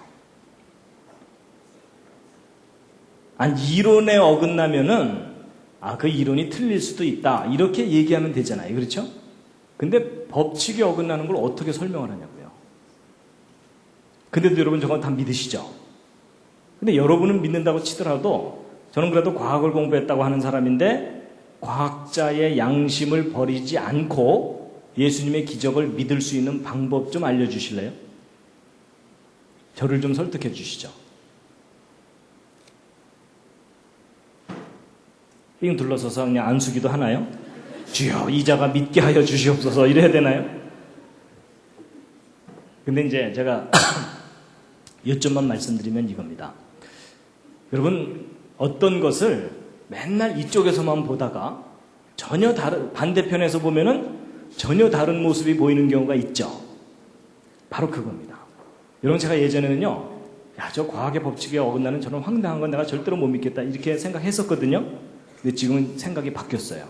아니 이론에 어긋나면은 그 이론이 틀릴 수도 있다 이렇게 얘기하면 되잖아요. 그렇죠? 근데 법칙에 어긋나는 걸 어떻게 설명을 하냐고요. 근데도 여러분 저건 다 믿으시죠? 근데 여러분은 믿는다고 치더라도 저는 그래도 과학을 공부했다고 하는 사람인데 과학자의 양심을 버리지 않고 예수님의 기적을 믿을 수 있는 방법 좀 알려주실래요? 저를 좀 설득해 주시죠. 삥 둘러서서 그냥 안수기도 하나요? 주여 이자가 믿게 하여 주시옵소서 이래야 되나요? 근데 이제 제가 요점만 말씀드리면 이겁니다. 여러분 어떤 것을 맨날 이쪽에서만 보다가 전혀 다른 반대편에서 보면은 전혀 다른 모습이 보이는 경우가 있죠. 바로 그겁니다. 여러분 제가 예전에는요, 저 과학의 법칙에 어긋나는 저런 황당한 건 내가 절대로 못 믿겠다 이렇게 생각했었거든요. 근데 지금은 생각이 바뀌었어요.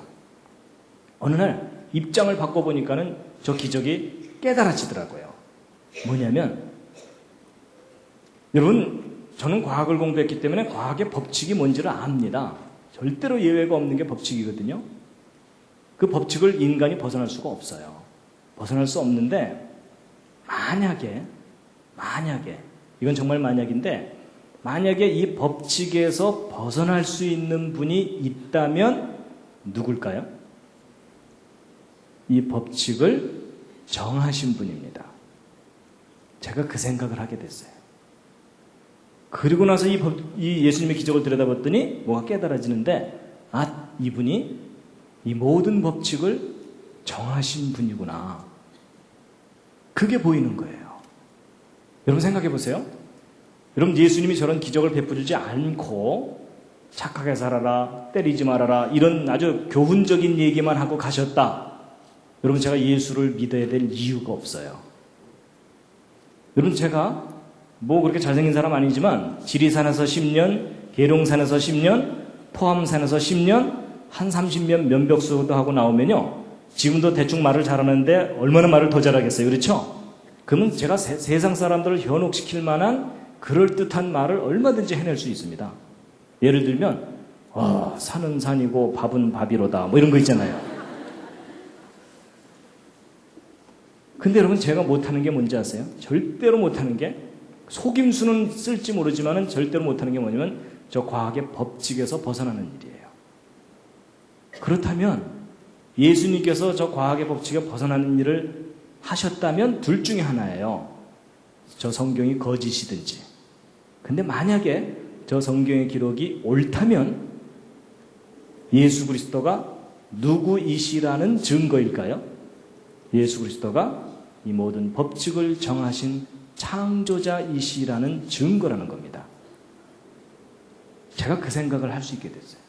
어느 날 입장을 바꿔보니까는 저 기적이 깨달아지더라고요. 뭐냐면 여러분 저는 과학을 공부했기 때문에 과학의 법칙이 뭔지를 압니다. 절대로 예외가 없는 게 법칙이거든요. 그 법칙을 인간이 벗어날 수가 없어요. 벗어날 수 없는데 만약에 이건 정말 만약인데 만약에 이 법칙에서 벗어날 수 있는 분이 있다면 누굴까요? 이 법칙을 정하신 분입니다. 제가 그 생각을 하게 됐어요. 그리고 나서 이 예수님의 기적을 들여다봤더니 뭐가 깨달아지는데 이분이 이 모든 법칙을 정하신 분이구나. 그게 보이는 거예요. 여러분 생각해 보세요. 여러분 예수님이 저런 기적을 베풀지 않고 착하게 살아라, 때리지 말아라 이런 아주 교훈적인 얘기만 하고 가셨다. 여러분 제가 예수를 믿어야 될 이유가 없어요. 여러분 제가 뭐 그렇게 잘생긴 사람 아니지만 지리산에서 10년, 계룡산에서 10년, 포함산에서 10년, 한 30년 면벽수도 하고 나오면요. 지금도 대충 말을 잘하는데 얼마나 말을 더 잘하겠어요. 그렇죠? 그러면 제가 세상 사람들을 현혹시킬 만한 그럴듯한 말을 얼마든지 해낼 수 있습니다. 예를 들면 산은 산이고 밥은 밥이로다 뭐 이런 거 있잖아요. 근데 여러분 제가 못하는 게 뭔지 아세요? 절대로 못하는 게 속임수는 쓸지 모르지만 절대로 못하는 게 뭐냐면 저 과학의 법칙에서 벗어나는 일이에요. 그렇다면 예수님께서 저 과학의 법칙에 벗어나는 일을 하셨다면 둘 중에 하나예요. 저 성경이 거짓이든지. 근데 만약에 저 성경의 기록이 옳다면 예수 그리스도가 누구이시라는 증거일까요? 예수 그리스도가 이 모든 법칙을 정하신 창조자이시라는 증거라는 겁니다. 제가 그 생각을 할 수 있게 됐어요.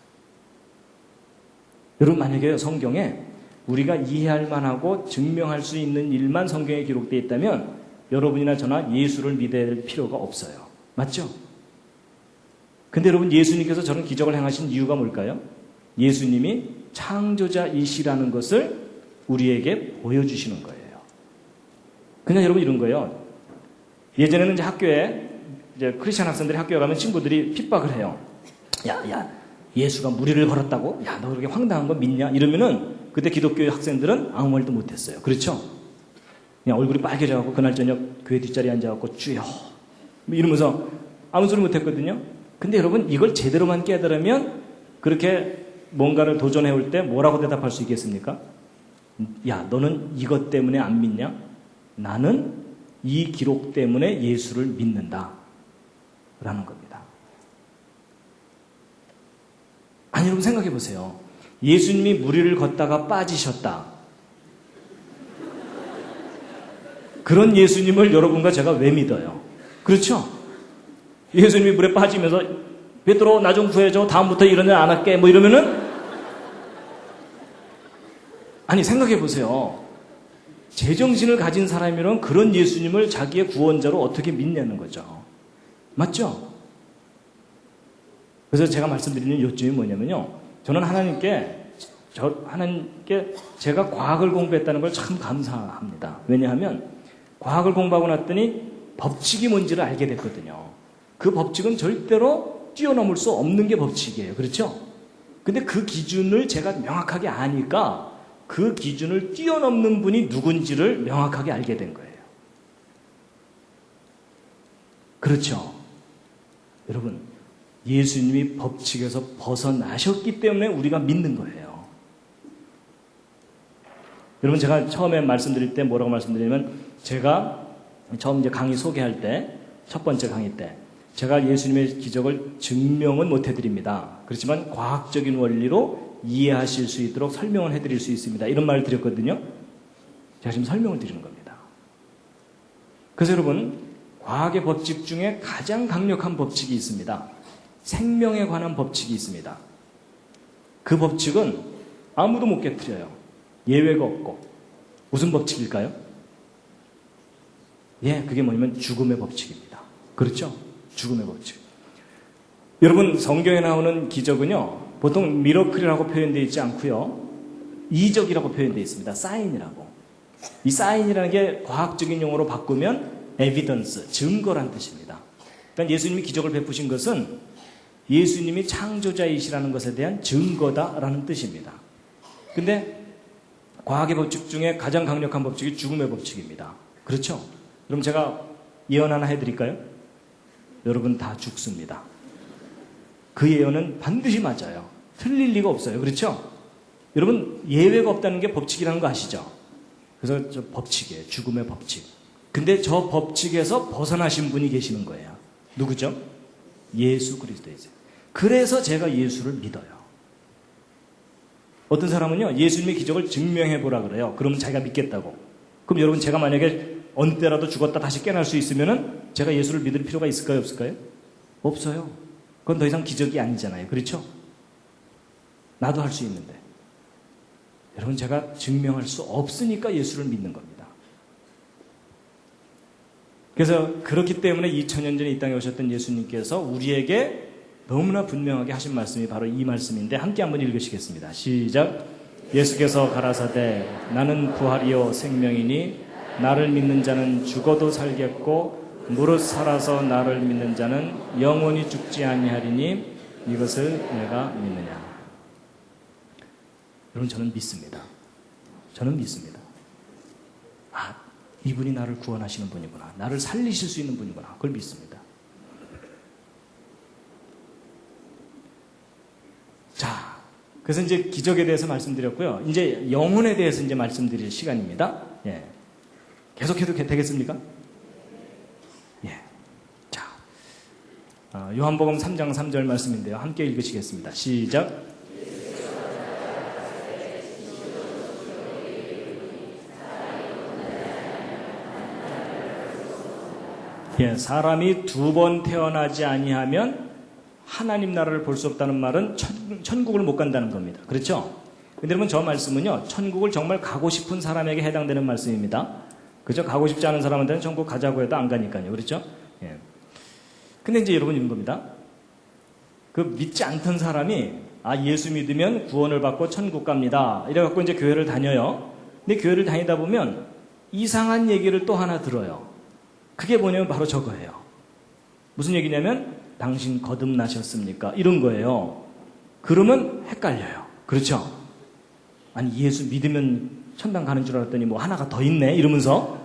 여러분 만약에 성경에 우리가 이해할 만하고 증명할 수 있는 일만 성경에 기록되어 있다면 여러분이나 저나 예수를 믿어야 될 필요가 없어요. 맞죠? 근데 여러분 예수님께서 저런 기적을 행하신 이유가 뭘까요? 예수님이 창조자이시라는 것을 우리에게 보여주시는 거예요. 그냥 여러분 이런 거예요. 예전에는 이제 학교에 이제 크리스천 학생들이 학교에 가면 친구들이 핍박을 해요. 야, 예수가 무리를 걸었다고? 야, 너 그렇게 황당한 거 믿냐? 이러면은 그때 기독교 학생들은 아무 말도 못했어요. 그렇죠? 그냥 얼굴이 빨개져갖고 그날 저녁 교회 뒷자리에 앉아갖고 주여 뭐 이러면서 아무 소리 못했거든요. 근데 여러분 이걸 제대로만 깨달으면 그렇게 뭔가를 도전해올 때 뭐라고 대답할 수 있겠습니까? 야, 너는 이것 때문에 안 믿냐? 나는 이 기록 때문에 예수를 믿는다 라는 겁니다. 아니 여러분 생각해 보세요. 예수님이 무리를 걷다가 빠지셨다. 그런 예수님을 여러분과 제가 왜 믿어요? 그렇죠? 예수님이 물에 빠지면서 베드로 나 좀 구해줘. 다음부터 이런 일 안 할게. 뭐 이러면은 아니 생각해 보세요. 제정신을 가진 사람이면 그런 예수님을 자기의 구원자로 어떻게 믿냐는 거죠. 맞죠? 그래서 제가 말씀드리는 요점이 뭐냐면요. 저는 하나님께 제가 과학을 공부했다는 걸 참 감사합니다. 왜냐하면 과학을 공부하고 났더니 법칙이 뭔지를 알게 됐거든요. 그 법칙은 절대로 뛰어넘을 수 없는 게 법칙이에요. 그렇죠? 근데 그 기준을 제가 명확하게 아니까 그 기준을 뛰어넘는 분이 누군지를 명확하게 알게 된 거예요. 그렇죠? 여러분, 예수님이 법칙에서 벗어나셨기 때문에 우리가 믿는 거예요. 여러분, 제가 처음에 말씀드릴 때 뭐라고 말씀드리냐면, 제가 처음 이제 강의 소개할 때, 첫 번째 강의 때, 제가 예수님의 기적을 증명은 못 해드립니다. 그렇지만 과학적인 원리로 이해하실 수 있도록 설명을 해드릴 수 있습니다. 이런 말을 드렸거든요. 제가 지금 설명을 드리는 겁니다. 그래서 여러분, 과학의 법칙 중에 가장 강력한 법칙이 있습니다. 생명에 관한 법칙이 있습니다. 그 법칙은 아무도 못 깨트려요. 예외가 없고. 무슨 법칙일까요? 예, 그게 뭐냐면 죽음의 법칙입니다. 그렇죠? 죽음의 법칙. 여러분, 성경에 나오는 기적은요, 보통 미러클이라고 표현되어 있지 않고요, 이적이라고 표현되어 있습니다. 사인이라고. 이 사인이라는 게 과학적인 용어로 바꾸면 에비던스, 증거란 뜻입니다. 그러니까 예수님이 기적을 베푸신 것은 예수님이 창조자이시라는 것에 대한 증거다라는 뜻입니다. 근데 과학의 법칙 중에 가장 강력한 법칙이 죽음의 법칙입니다. 그렇죠? 그럼 제가 예언 하나 해드릴까요? 여러분 다 죽습니다. 그 예언은 반드시 맞아요. 틀릴 리가 없어요. 그렇죠? 여러분 예외가 없다는 게 법칙이라는 거 아시죠? 그래서 저 법칙이에요. 죽음의 법칙. 근데 저 법칙에서 벗어나신 분이 계시는 거예요. 누구죠? 예수 그리스도이세요. 그래서 제가 예수를 믿어요. 어떤 사람은요, 예수님의 기적을 증명해 보라 그래요. 그러면 자기가 믿겠다고. 그럼 여러분 제가 만약에 어느 때라도 죽었다 다시 깨어날 수 있으면은 제가 예수를 믿을 필요가 있을까요? 없을까요? 없어요. 그건 더 이상 기적이 아니잖아요. 그렇죠? 나도 할 수 있는데. 여러분 제가 증명할 수 없으니까 예수를 믿는 겁니다. 그래서 그렇기 때문에 2000년 전에 이 땅에 오셨던 예수님께서 우리에게 너무나 분명하게 하신 말씀이 바로 이 말씀인데 함께 한번 읽으시겠습니다. 시작. 예수께서 가라사대 나는 부활이요 생명이니 나를 믿는 자는 죽어도 살겠고 무릇 살아서 나를 믿는 자는 영원히 죽지 아니하리니 이것을 내가 믿느냐. 여러분 저는 믿습니다. 저는 믿습니다. 아, 이분이 나를 구원하시는 분이구나. 나를 살리실 수 있는 분이구나. 그걸 믿습니다. 자, 그래서 이제 기적에 대해서 말씀드렸고요. 이제 영혼에 대해서 이제 말씀드릴 시간입니다. 예. 계속해도 되겠습니까? 예. 자, 요한복음 3장 3절 말씀인데요. 함께 읽으시겠습니다. 시작. 예, 사람이 두 번 태어나지 아니하면 하나님 나라를 볼 수 없다는 말은 천국을 못 간다는 겁니다. 그렇죠? 근데 여러분 저 말씀은요, 천국을 정말 가고 싶은 사람에게 해당되는 말씀입니다. 그죠? 가고 싶지 않은 사람한테는 천국 가자고 해도 안 가니까요. 그렇죠? 예. 근데 이제 여러분 이런 겁니다. 그 믿지 않던 사람이 예수 믿으면 구원을 받고 천국 갑니다. 이래갖고 이제 교회를 다녀요. 근데 교회를 다니다 보면 이상한 얘기를 또 하나 들어요. 그게 뭐냐면 바로 저거예요. 무슨 얘기냐면 당신 거듭나셨습니까? 이런 거예요. 그러면 헷갈려요. 그렇죠? 아니 예수 믿으면 천당 가는 줄 알았더니 뭐 하나가 더 있네 이러면서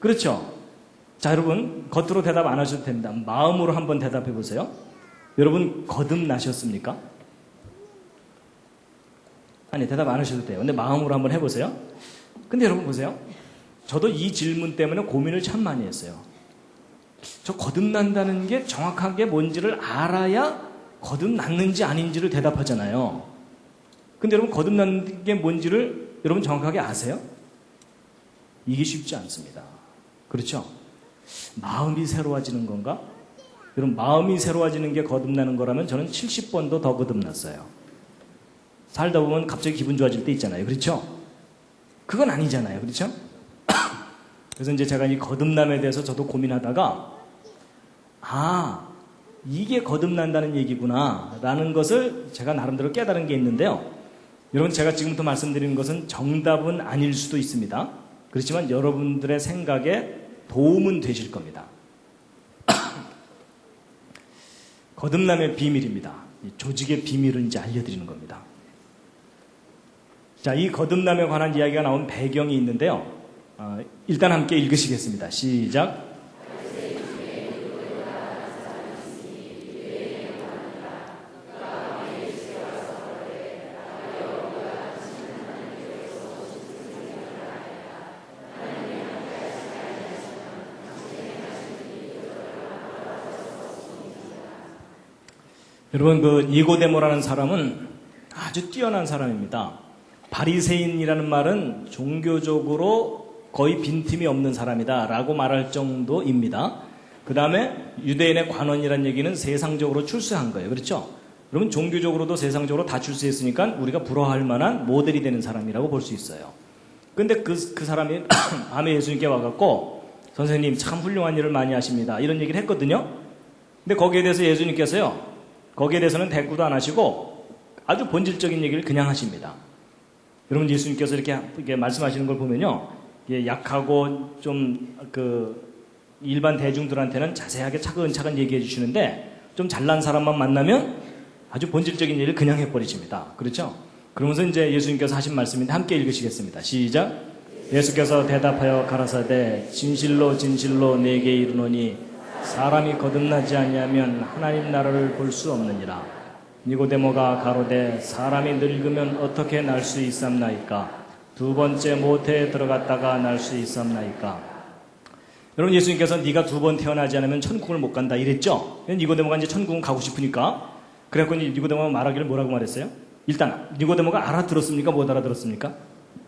그렇죠? 자, 여러분, 겉으로 대답 안 하셔도 됩니다. 마음으로 한번 대답해 보세요. 여러분, 거듭나셨습니까? 아니, 대답 안 하셔도 돼요. 근데 마음으로 한번 해보세요. 근데 여러분 보세요. 저도 이 질문 때문에 고민을 참 많이 했어요. 저 거듭난다는 게 정확하게 뭔지를 알아야 거듭났는지 아닌지를 대답하잖아요. 근데 여러분, 거듭난 게 뭔지를 여러분 정확하게 아세요? 이게 쉽지 않습니다. 그렇죠? 마음이 새로워지는 건가? 여러분, 마음이 새로워지는 게 거듭나는 거라면 저는 70번도 더 거듭났어요. 살다 보면 갑자기 기분 좋아질 때 있잖아요. 그렇죠? 그건 아니잖아요. 그렇죠? 그래서 이제 제가 이 거듭남에 대해서 저도 고민하다가, 아, 이게 거듭난다는 얘기구나 라는 것을 제가 나름대로 깨달은 게 있는데요. 여러분, 제가 지금부터 말씀드리는 것은 정답은 아닐 수도 있습니다. 그렇지만 여러분들의 생각에 도움은 되실 겁니다. 거듭남의 비밀입니다. 조직의 비밀을 이제 알려드리는 겁니다. 자, 이 거듭남에 관한 이야기가 나온 배경이 있는데요. 일단 함께 읽으시겠습니다. 시작. 여러분, 그 니고데모라는 사람은 아주 뛰어난 사람입니다. 바리새인이라는 말은 종교적으로 거의 빈틈이 없는 사람이다 라고 말할 정도입니다. 그 다음에 유대인의 관원이라는 얘기는 세상적으로 출세한 거예요. 그렇죠? 여러분, 종교적으로도 세상적으로 다 출세했으니까 우리가 부러워할 만한 모델이 되는 사람이라고 볼 수 있어요. 근데 그 사람이 밤에 예수님께 와갖고, 선생님 참 훌륭한 일을 많이 하십니다, 이런 얘기를 했거든요. 근데 거기에 대해서 예수님께서요, 거기에 대해서는 대꾸도 안 하시고 아주 본질적인 얘기를 그냥 하십니다. 여러분, 예수님께서 이렇게 말씀하시는 걸 보면요, 약하고 좀 일반 대중들한테는 자세하게 차근차근 얘기해 주시는데, 좀 잘난 사람만 만나면 아주 본질적인 얘기를 그냥 해버리십니다. 그렇죠? 그러면서 이제 예수님께서 하신 말씀인데 함께 읽으시겠습니다. 시작. 예수께서 대답하여 가라사대, 진실로 진실로 내게 이르노니 사람이 거듭나지 아니하면 하나님 나라를 볼 수 없느니라. 니고데모가 가로되, 사람이 늙으면 어떻게 날 수 있삼나이까? 두 번째 모태에 들어갔다가 날 수 있삼나이까? 여러분, 예수님께서 네가 두 번 태어나지 않으면 천국을 못 간다 이랬죠? 니고데모가 이제 천국은 가고 싶으니까. 그래갖고 니고데모가 말하기를 뭐라고 말했어요? 일단 니고데모가 알아들었습니까? 못 알아들었습니까?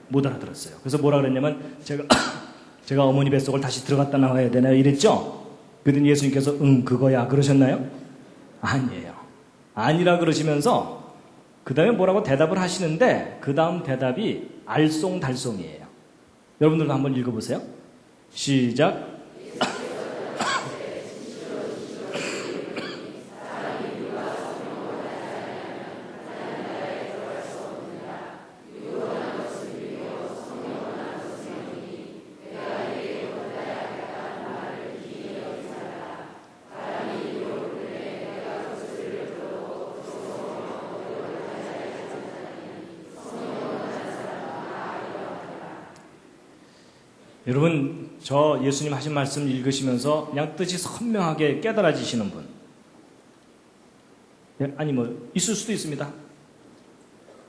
못 알아들었어요. 그래서 뭐라 그랬냐면, 제가 어머니 뱃속을 다시 들어갔다 나와야 되나요? 이랬죠? 그랬더니 예수님께서 그거야 그러셨나요? 아니에요. 아니라 그러시면서 그 다음에 뭐라고 대답을 하시는데, 그 다음 대답이 알쏭달쏭이에요. 여러분들도 한번 읽어보세요. 시작. 여러분, 저 예수님 하신 말씀 읽으시면서 그냥 뜻이 선명하게 깨달아지시는 분, 아니 뭐 있을 수도 있습니다.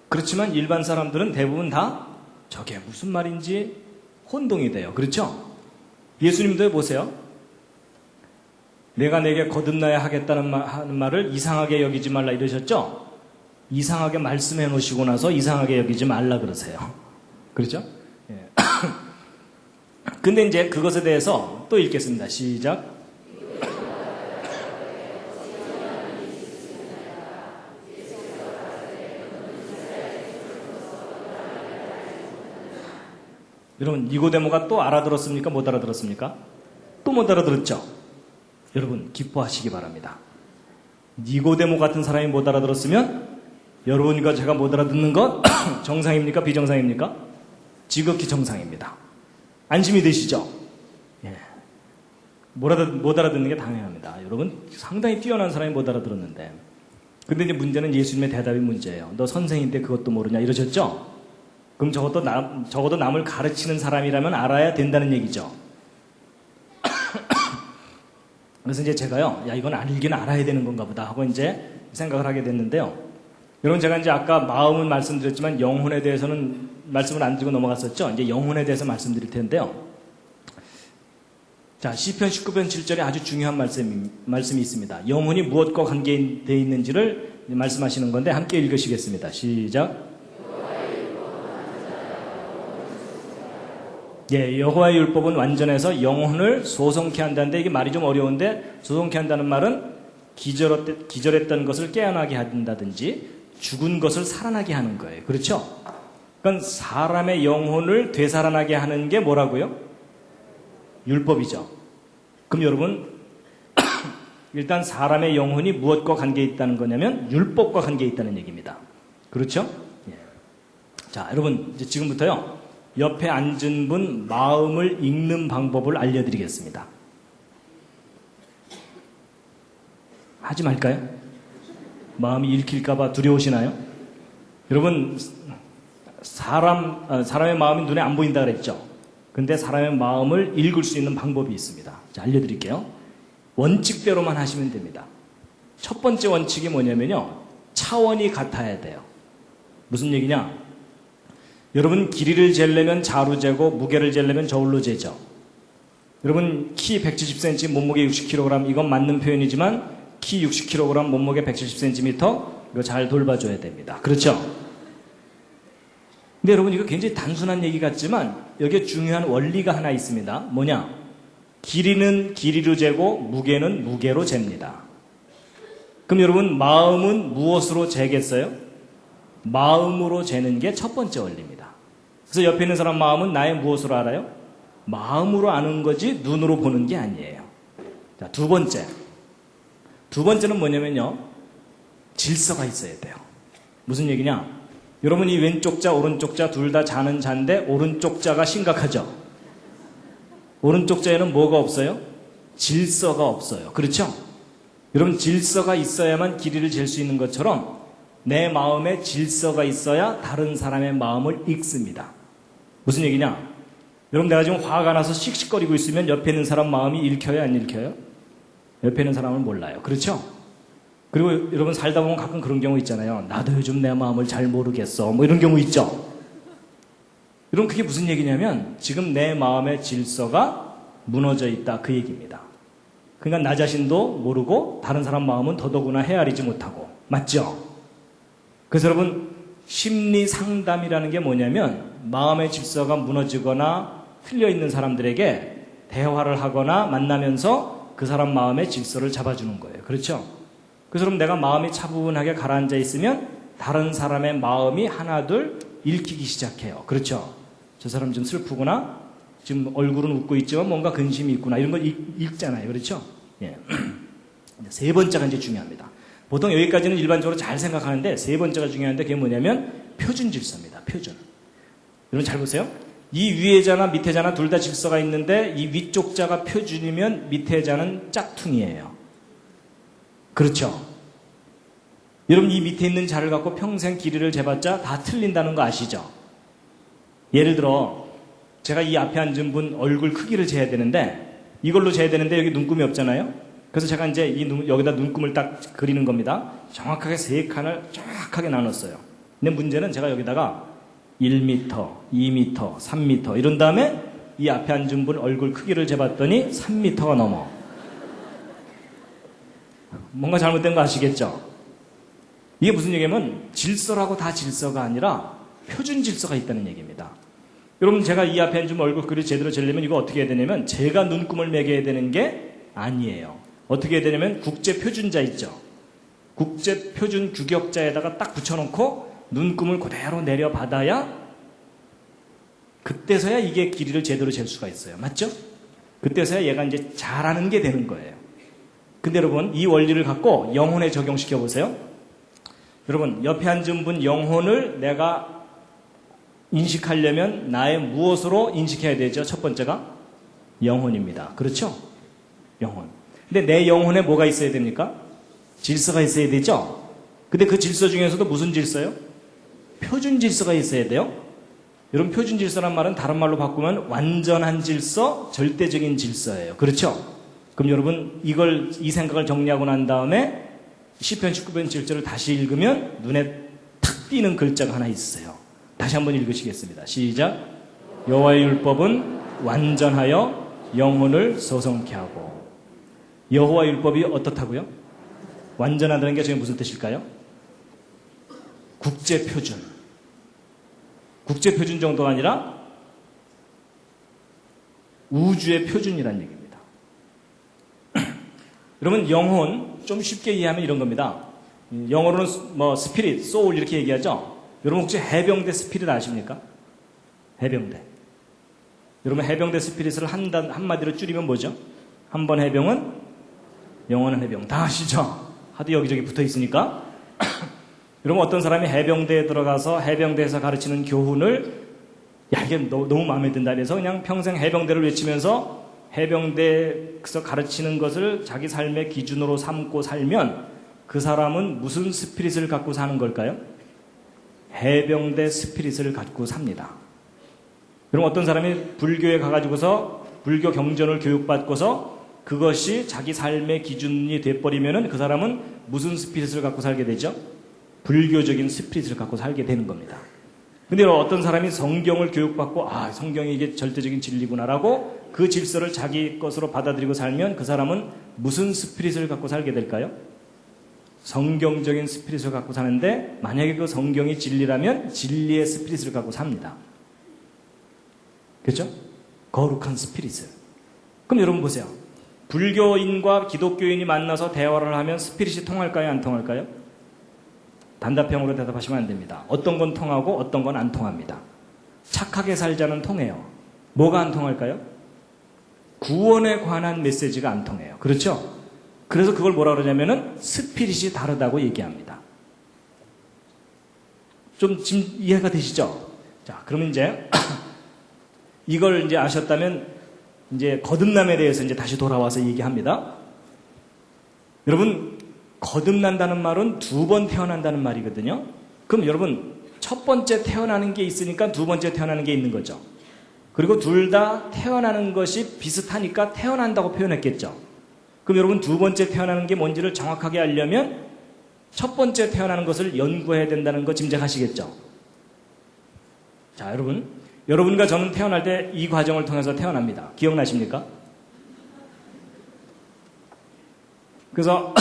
그렇지만 일반 사람들은 대부분 다 저게 무슨 말인지 혼동이 돼요. 그렇죠? 예수님도 보세요. 내가 내게 거듭나야 하겠다는 하는 말을 이상하게 여기지 말라 이러셨죠? 이상하게 말씀해 놓으시고 나서 이상하게 여기지 말라 그러세요. 그렇죠? 예. 근데 이제 그것에 대해서 또 읽겠습니다. 시작. 여러분, 니고데모가 또 알아들었습니까? 못 알아들었습니까? 또 못 알아들었죠? 여러분, 기뻐하시기 바랍니다. 니고데모 같은 사람이 못 알아들었으면 여러분과 제가 못 알아듣는 것 정상입니까? 비정상입니까? 지극히 정상입니다. 안심이 되시죠? 예. 못 알아듣는 게 당연합니다. 여러분, 상당히 뛰어난 사람이 못 알아들었는데. 근데 이제 문제는 예수님의 대답이 문제예요. 너 선생인데 그것도 모르냐 이러셨죠? 그럼 적어도 남을 가르치는 사람이라면 알아야 된다는 얘기죠. 그래서 이제 제가요, 야, 이건 알긴 알아야 되는 건가 보다 하고 이제 생각을 하게 됐는데요. 여러분, 제가 이제 아까 마음은 말씀드렸지만 영혼에 대해서는 말씀을 안 드리고 넘어갔었죠. 이제 영혼에 대해서 말씀드릴 텐데요. 자, 시편 19편 7절에 아주 중요한 말씀이 있습니다. 영혼이 무엇과 관계되어 있는지를 말씀하시는 건데 함께 읽으시겠습니다. 시작. 예, 여호와의 율법은 완전해서 영혼을 소송케 한다는데, 이게 말이 좀 어려운데, 소송케 한다는 말은 기절했던 것을 깨어나게 한다든지 죽은 것을 살아나게 하는 거예요. 그렇죠? 그러니까 사람의 영혼을 되살아나게 하는 게 뭐라고요? 율법이죠. 그럼 여러분, 일단 사람의 영혼이 무엇과 관계에 있다는 거냐면 율법과 관계에 있다는 얘기입니다. 그렇죠? 예. 자, 여러분, 이제 지금부터요, 옆에 앉은 분 마음을 읽는 방법을 알려드리겠습니다. 하지 말까요? 마음이 읽힐까봐 두려우시나요? 여러분, 사람의 마음이 눈에 안 보인다 그랬죠? 근데 사람의 마음을 읽을 수 있는 방법이 있습니다. 자, 알려드릴게요. 원칙대로만 하시면 됩니다. 첫 번째 원칙이 뭐냐면요, 차원이 같아야 돼요. 무슨 얘기냐? 여러분, 길이를 재려면 자로 재고 무게를 재려면 저울로 재죠. 여러분, 키 170cm, 몸무게 60kg, 이건 맞는 표현이지만 키 60kg, 몸무게 170cm, 이거 잘 돌봐줘야 됩니다. 그렇죠? 근데 여러분, 이거 굉장히 단순한 얘기 같지만 여기에 중요한 원리가 하나 있습니다. 뭐냐? 길이는 길이로 재고 무게는 무게로 잽니다. 그럼 여러분, 마음은 무엇으로 재겠어요? 마음으로 재는 게 첫 번째 원리입니다. 그래서 옆에 있는 사람 마음은 나의 무엇으로 알아요? 마음으로 아는 거지 눈으로 보는 게 아니에요. 자, 두 번째는 뭐냐면요, 질서가 있어야 돼요. 무슨 얘기냐? 여러분, 이 왼쪽 자 오른쪽 자 둘 다 자는 자인데 오른쪽 자가 심각하죠? 오른쪽 자에는 뭐가 없어요? 질서가 없어요. 그렇죠? 여러분, 질서가 있어야만 길이를 잴 수 있는 것처럼 내 마음에 질서가 있어야 다른 사람의 마음을 읽습니다. 무슨 얘기냐? 여러분, 내가 지금 화가 나서 씩씩거리고 있으면 옆에 있는 사람 마음이 읽혀요, 안 읽혀요? 옆에 있는 사람은 몰라요. 그렇죠? 그리고 여러분, 살다 보면 가끔 그런 경우 있잖아요. 나도 요즘 내 마음을 잘 모르겠어, 뭐 이런 경우 있죠? 여러분, 그게 무슨 얘기냐면 지금 내 마음의 질서가 무너져 있다, 그 얘기입니다. 그러니까 나 자신도 모르고 다른 사람 마음은 더더구나 헤아리지 못하고. 맞죠? 그래서 여러분, 심리 상담이라는 게 뭐냐면 마음의 질서가 무너지거나 틀려 있는 사람들에게 대화를 하거나 만나면서 그 사람 마음의 질서를 잡아주는 거예요. 그렇죠? 그래서 그럼 내가 마음이 차분하게 가라앉아 있으면 다른 사람의 마음이 하나둘 읽히기 시작해요. 그렇죠? 저 사람 좀 슬프구나, 지금 얼굴은 웃고 있지만 뭔가 근심이 있구나, 이런 걸 읽잖아요. 그렇죠? 예. 세 번째가 이제 중요합니다. 보통 여기까지는 일반적으로 잘 생각하는데 세 번째가 중요한데 그게 뭐냐면 표준 질서입니다. 표준. 여러분 잘 보세요. 이 위에 자나 밑에 자나 둘 다 질서가 있는데 이 위쪽 자가 표준이면 밑에 자는 짝퉁이에요. 그렇죠? 여러분, 이 밑에 있는 자를 갖고 평생 길이를 재봤자 다 틀린다는 거 아시죠? 예를 들어 제가 이 앞에 앉은 분 얼굴 크기를 재야 되는데 이걸로 재야 되는데 여기 눈금이 없잖아요. 그래서 제가 이제 여기다 눈금을 딱 그리는 겁니다. 정확하게 세 칸을 정확하게 나눴어요. 근데 문제는 제가 여기다가 1m, 2m, 3m 이런 다음에 이 앞에 앉은 분 얼굴 크기를 재봤더니 3m가 넘어. 뭔가 잘못된 거 아시겠죠? 이게 무슨 얘기냐면 질서라고 다 질서가 아니라 표준 질서가 있다는 얘기입니다. 여러분, 제가 이 앞에 앉은 얼굴 크기를 제대로 재려면 이거 어떻게 해야 되냐면 제가 눈금을 매겨야 되는 게 아니에요. 어떻게 해야 되냐면 국제 표준자 있죠? 국제 표준 규격자에다가 딱 붙여놓고 눈금을 그대로 내려받아야 그때서야 이게 길이를 제대로 잴 수가 있어요. 맞죠? 그때서야 얘가 이제 잘하는 게 되는 거예요. 근데 여러분, 이 원리를 갖고 영혼에 적용시켜 보세요. 여러분, 옆에 앉은 분 영혼을 내가 인식하려면 나의 무엇으로 인식해야 되죠? 첫 번째가 영혼입니다. 그렇죠? 영혼. 근데 내 영혼에 뭐가 있어야 됩니까? 질서가 있어야 되죠? 근데 그 질서 중에서도 무슨 질서요? 표준 질서가 있어야 돼요. 여러분, 표준 질서란 말은 다른 말로 바꾸면 완전한 질서, 절대적인 질서예요. 그렇죠? 그럼 여러분 이 생각을 정리하고 난 다음에 시편 19편 7절을 다시 읽으면 눈에 탁 띄는 글자가 하나 있어요. 다시 한번 읽으시겠습니다. 시작. 여호와의 율법은 완전하여 영혼을 소성케 하고. 여호와의 율법이 어떻다고요? 완전하다는 게 지금 무슨 뜻일까요? 국제표준. 국제표준 정도가 아니라 우주의 표준이라는 얘기입니다. 여러분 영혼 좀 쉽게 이해하면 이런 겁니다. 영어로는 스피릿, 소울 이렇게 얘기하죠. 여러분 혹시 해병대 스피릿 아십니까? 해병대. 여러분 해병대 스피릿을 한마디로 줄이면 뭐죠? 한 번 해병은 영원한 해병. 다 아시죠? 하도 여기저기 붙어 있으니까. 여러분 어떤 사람이 해병대에 들어가서 해병대에서 가르치는 교훈을 이게 너무 마음에 든다 그래서 그냥 평생 해병대를 외치면서 해병대에서 가르치는 것을 자기 삶의 기준으로 삼고 살면 그 사람은 무슨 스피릿을 갖고 사는 걸까요? 해병대 스피릿을 갖고 삽니다. 그럼 어떤 사람이 불교에 가가지고서 불교 경전을 교육받고서 그것이 자기 삶의 기준이 돼버리면은 그 사람은 무슨 스피릿을 갖고 살게 되죠? 불교적인 스피릿을 갖고 살게 되는 겁니다. 근데 어떤 사람이 성경을 교육받고 성경이 이게 절대적인 진리구나라고 그 질서를 자기 것으로 받아들이고 살면 그 사람은 무슨 스피릿을 갖고 살게 될까요? 성경적인 스피릿을 갖고 사는데 만약에 그 성경이 진리라면 진리의 스피릿을 갖고 삽니다. 그렇죠? 거룩한 스피릿을. 그럼 여러분 보세요. 불교인과 기독교인이 만나서 대화를 하면 스피릿이 통할까요? 안 통할까요? 단답형으로 대답하시면 안 됩니다. 어떤 건 통하고 어떤 건 안 통합니다. 착하게 살자는 통해요. 뭐가 안 통할까요? 구원에 관한 메시지가 안 통해요. 그렇죠? 그래서 그걸 뭐라 그러냐면은 스피릿이 다르다고 얘기합니다. 좀 지금 이해가 되시죠? 자, 그러면 이제 이걸 이제 아셨다면 이제 거듭남에 대해서 이제 다시 돌아와서 얘기합니다. 여러분 거듭난다는 말은 두 번 태어난다는 말이거든요. 그럼 여러분 첫 번째 태어나는 게 있으니까 두 번째 태어나는 게 있는 거죠. 그리고 둘 다 태어나는 것이 비슷하니까 태어난다고 표현했겠죠. 그럼 여러분 두 번째 태어나는 게 뭔지를 정확하게 알려면 첫 번째 태어나는 것을 연구해야 된다는 거 짐작하시겠죠. 자, 여러분과 저는 태어날 때 이 과정을 통해서 태어납니다. 기억나십니까? 그래서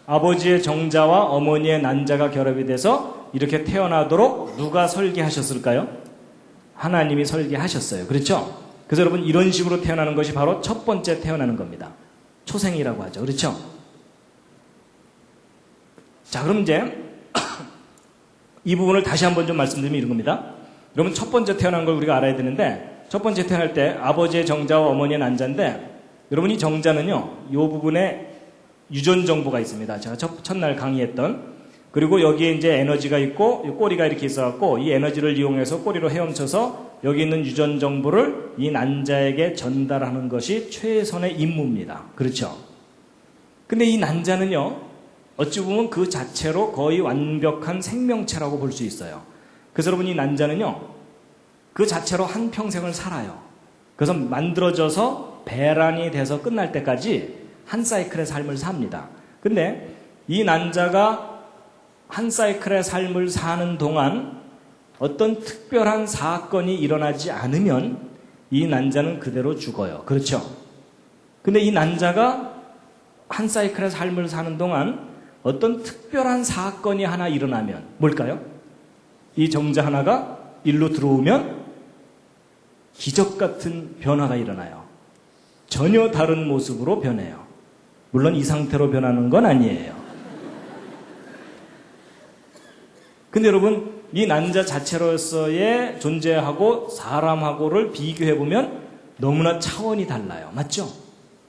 아버지의 정자와 어머니의 난자가 결합이 돼서 이렇게 태어나도록 누가 설계하셨을까요? 하나님이 설계하셨어요. 그렇죠? 그래서 여러분 이런 식으로 태어나는 것이 바로 첫 번째 태어나는 겁니다. 초생이라고 하죠. 그렇죠? 자, 그럼 이제 이 부분을 다시 한번 좀 말씀드리면 이런 겁니다. 여러분 첫 번째 태어난 걸 우리가 알아야 되는데 첫 번째 태어날 때 아버지의 정자와 어머니의 난자인데 여러분 이 정자는요. 이 부분에 유전 정보가 있습니다. 제가 첫날 강의했던. 그리고 여기에 이제 에너지가 있고 꼬리가 이렇게 있어갖고 이 에너지를 이용해서 꼬리로 헤엄쳐서 여기 있는 유전 정보를 이 난자에게 전달하는 것이 최선의 임무입니다. 그렇죠? 근데 이 난자는요. 어찌 보면 그 자체로 거의 완벽한 생명체라고 볼 수 있어요. 그래서 여러분 이 난자는요. 그 자체로 한 평생을 살아요. 그래서 만들어져서 배란이 돼서 끝날 때까지 한 사이클의 삶을 삽니다. 근데 이 난자가 한 사이클의 삶을 사는 동안 어떤 특별한 사건이 일어나지 않으면 이 난자는 그대로 죽어요. 그렇죠? 근데 이 난자가 한 사이클의 삶을 사는 동안 어떤 특별한 사건이 하나 일어나면 뭘까요? 이 정자 하나가 일로 들어오면 기적 같은 변화가 일어나요. 전혀 다른 모습으로 변해요. 물론 이 상태로 변하는 건 아니에요. 근데 여러분 이 난자 자체로서의 존재하고 사람하고를 비교해보면 너무나 차원이 달라요. 맞죠?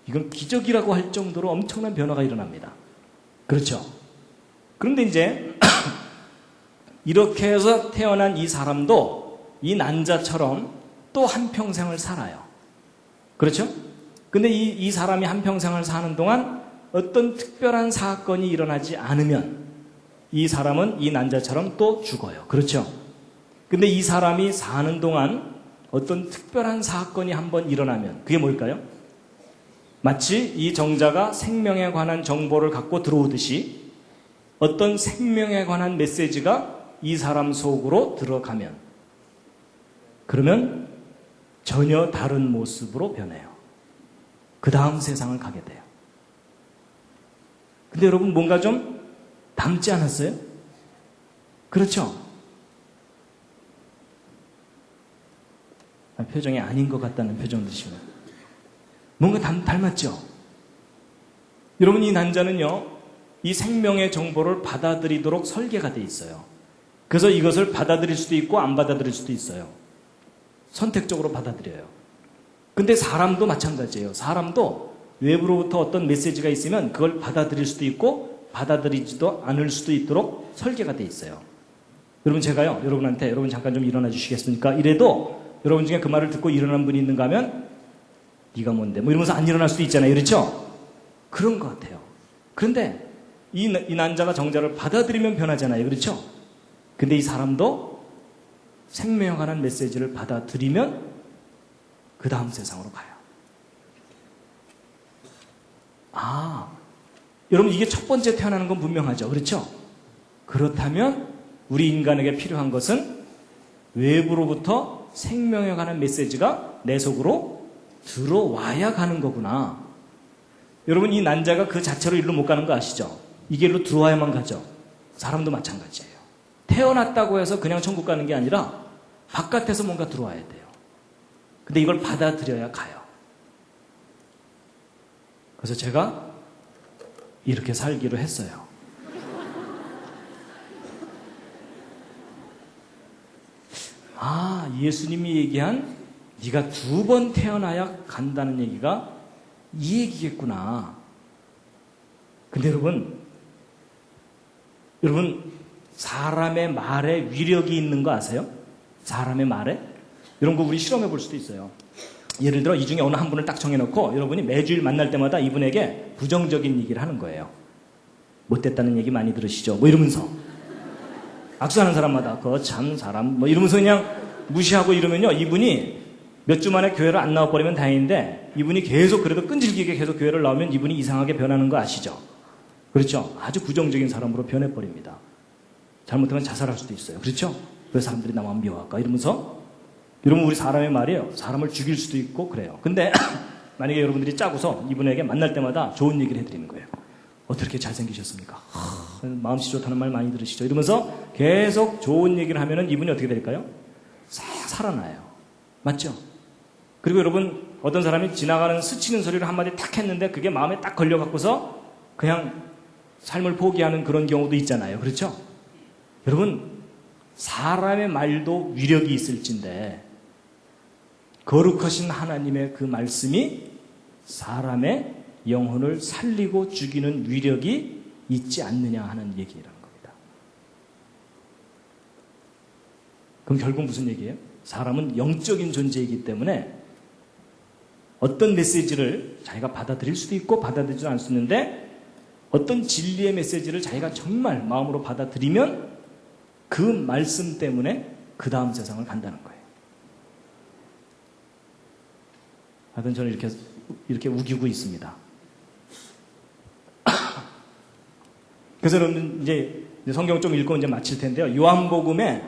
이건 기적이라고 할 정도로 엄청난 변화가 일어납니다. 그렇죠? 그런데 이제 이렇게 해서 태어난 이 사람도 이 난자처럼 또 한평생을 살아요. 그렇죠? 근데 이 사람이 한평생을 사는 동안 어떤 특별한 사건이 일어나지 않으면 이 사람은 이 난자처럼 또 죽어요. 그렇죠? 근데 이 사람이 사는 동안 어떤 특별한 사건이 한번 일어나면 그게 뭘까요? 마치 이 정자가 생명에 관한 정보를 갖고 들어오듯이 어떤 생명에 관한 메시지가 이 사람 속으로 들어가면 그러면 전혀 다른 모습으로 변해요. 그 다음 세상을 가게 돼요. 근데 여러분 뭔가 좀 닮지 않았어요? 그렇죠? 표정이 아닌 것 같다는 표정 드시면 뭔가 닮았죠? 여러분 이 난자는요 이 생명의 정보를 받아들이도록 설계가 돼 있어요. 그래서 이것을 받아들일 수도 있고 안 받아들일 수도 있어요. 선택적으로 받아들여요. 근데 사람도 마찬가지예요. 사람도 외부로부터 어떤 메시지가 있으면 그걸 받아들일 수도 있고 받아들이지도 않을 수도 있도록 설계가 돼 있어요. 여러분 제가요 여러분한테 여러분 잠깐 좀 일어나 주시겠습니까? 이래도 여러분 중에 그 말을 듣고 일어난 분이 있는가 하면 네가 뭔데 뭐 이러면서 안 일어날 수도 있잖아요. 그렇죠? 그런 것 같아요. 그런데 이 난자가 정자를 받아들이면 변하잖아요. 그렇죠? 근데 이 사람도 생명에 관한 메시지를 받아들이면 그 다음 세상으로 가요. 여러분 이게 첫 번째 태어나는 건 분명하죠. 그렇죠? 그렇다면 우리 인간에게 필요한 것은 외부로부터 생명에 관한 메시지가 내 속으로 들어와야 가는 거구나. 여러분 이 난자가 그 자체로 일로 못 가는 거 아시죠? 이게 일로 들어와야만 가죠. 사람도 마찬가지예요. 태어났다고 해서 그냥 천국 가는 게 아니라 바깥에서 뭔가 들어와야 돼요. 근데 이걸 받아들여야 가요. 그래서 제가 이렇게 살기로 했어요. 예수님이 얘기한 네가 2번 태어나야 간다는 얘기가 이 얘기겠구나. 근데 여러분 사람의 말에 위력이 있는 거 아세요? 사람의 말에? 이런 거 우리 실험해 볼 수도 있어요. 예를 들어 이 중에 어느 한 분을 딱 정해놓고 여러분이 매주일 만날 때마다 이분에게 부정적인 얘기를 하는 거예요. 못됐다는 얘기 많이 들으시죠? 뭐 이러면서 악수하는 사람마다 그거 참 사람 뭐 이러면서 그냥 무시하고 이러면요 이분이 몇 주 만에 교회를 안 나와버리면 다행인데 이분이 계속 그래도 끈질기게 계속 교회를 나오면 이분이 이상하게 변하는 거 아시죠? 그렇죠? 아주 부정적인 사람으로 변해버립니다. 잘못하면 자살할 수도 있어요. 그렇죠? 왜 사람들이 나만 미워할까? 이러면서 여러분 우리 사람의 말이에요. 사람을 죽일 수도 있고 그래요. 근데 만약에 여러분들이 짜고서 이분에게 만날 때마다 좋은 얘기를 해드리는 거예요. 어떻게 잘생기셨습니까? 마음씨 좋다는 말 많이 들으시죠? 이러면서 계속 좋은 얘기를 하면은 이분이 어떻게 될까요? 싹 살아나요. 맞죠? 그리고 여러분 어떤 사람이 지나가는 스치는 소리를 한마디 딱 했는데 그게 마음에 딱 걸려갖고서 그냥 삶을 포기하는 그런 경우도 있잖아요. 그렇죠? 여러분 사람의 말도 위력이 있을진데 거룩하신 하나님의 그 말씀이 사람의 영혼을 살리고 죽이는 위력이 있지 않느냐 하는 얘기라는 겁니다. 그럼 결국 무슨 얘기예요? 사람은 영적인 존재이기 때문에 어떤 메시지를 자기가 받아들일 수도 있고 받아들이지 않을 수 있는데 어떤 진리의 메시지를 자기가 정말 마음으로 받아들이면 그 말씀 때문에 그 다음 세상을 간다는 거예요. 하여튼 저는 이렇게 우기고 있습니다. 그래서 여러분 이제 성경 좀 읽고 이제 마칠 텐데요. 요한복음에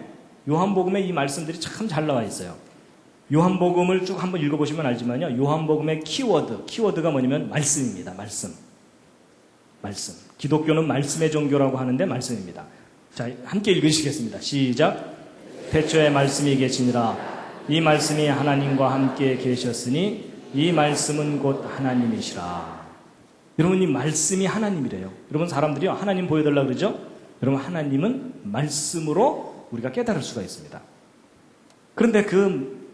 이 말씀들이 참 잘 나와 있어요. 요한복음을 쭉 한번 읽어보시면 알지만요. 요한복음의 키워드가 뭐냐면 말씀입니다. 말씀. 기독교는 말씀의 종교라고 하는데 말씀입니다. 자, 함께 읽으시겠습니다. 시작. 태초에 말씀이 계시니라. 이 말씀이 하나님과 함께 계셨으니 이 말씀은 곧 하나님이시라. 여러분 이 말씀이 하나님이래요. 여러분 사람들이요 하나님 보여달라고 그러죠? 여러분 하나님은 말씀으로 우리가 깨달을 수가 있습니다. 그런데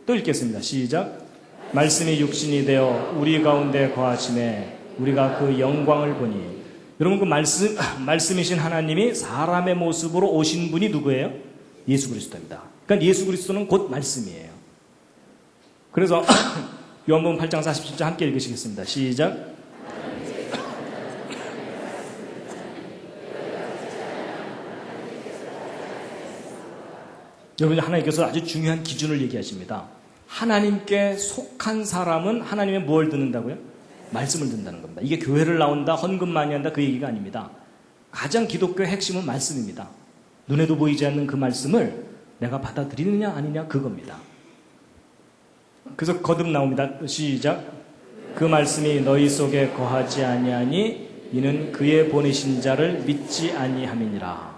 또 읽겠습니다. 시작. 말씀이 육신이 되어 우리 가운데 거하심에 우리가 그 영광을 보니. 여러분 그 말씀이신 하나님이 사람의 모습으로 오신 분이 누구예요? 예수 그리스도입니다. 그러니까 예수 그리스도는 곧 말씀이에요. 그래서 요한복음 8장 47절 함께 읽으시겠습니다. 시작. 여러분 하나님께서 아주 중요한 기준을 얘기하십니다. 하나님께 속한 사람은 하나님의 무엇을 듣는다고요? 말씀을 듣는다는 겁니다. 이게 교회를 나온다, 헌금 많이 한다 그 얘기가 아닙니다. 가장 기독교의 핵심은 말씀입니다. 눈에도 보이지 않는 그 말씀을 내가 받아들이느냐 아니냐 그겁니다. 그래서 거듭 나옵니다. 시작. 그 말씀이 너희 속에 거하지 아니하니 이는 그의 보내신 자를 믿지 아니함이니라.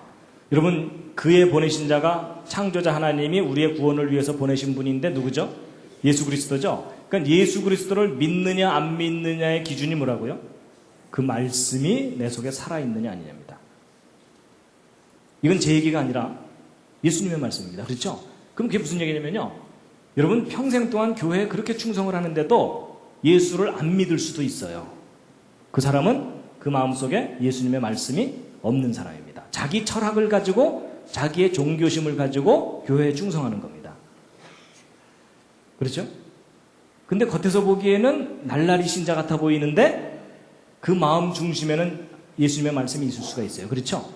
여러분, 그의 보내신 자가 창조자 하나님이 우리의 구원을 위해서 보내신 분인데 누구죠? 예수 그리스도죠. 그러니까 예수 그리스도를 믿느냐 안 믿느냐의 기준이 뭐라고요? 그 말씀이 내 속에 살아있느냐 아니냐입니다. 이건 제 얘기가 아니라 예수님의 말씀입니다. 그렇죠? 그럼 그게 무슨 얘기냐면요. 여러분 평생 동안 교회에 그렇게 충성을 하는데도 예수를 안 믿을 수도 있어요. 그 사람은 그 마음속에 예수님의 말씀이 없는 사람입니다. 자기 철학을 가지고 자기의 종교심을 가지고 교회에 충성하는 겁니다. 그렇죠? 근데 겉에서 보기에는 날라리 신자 같아 보이는데 그 마음 중심에는 예수님의 말씀이 있을 수가 있어요. 그렇죠?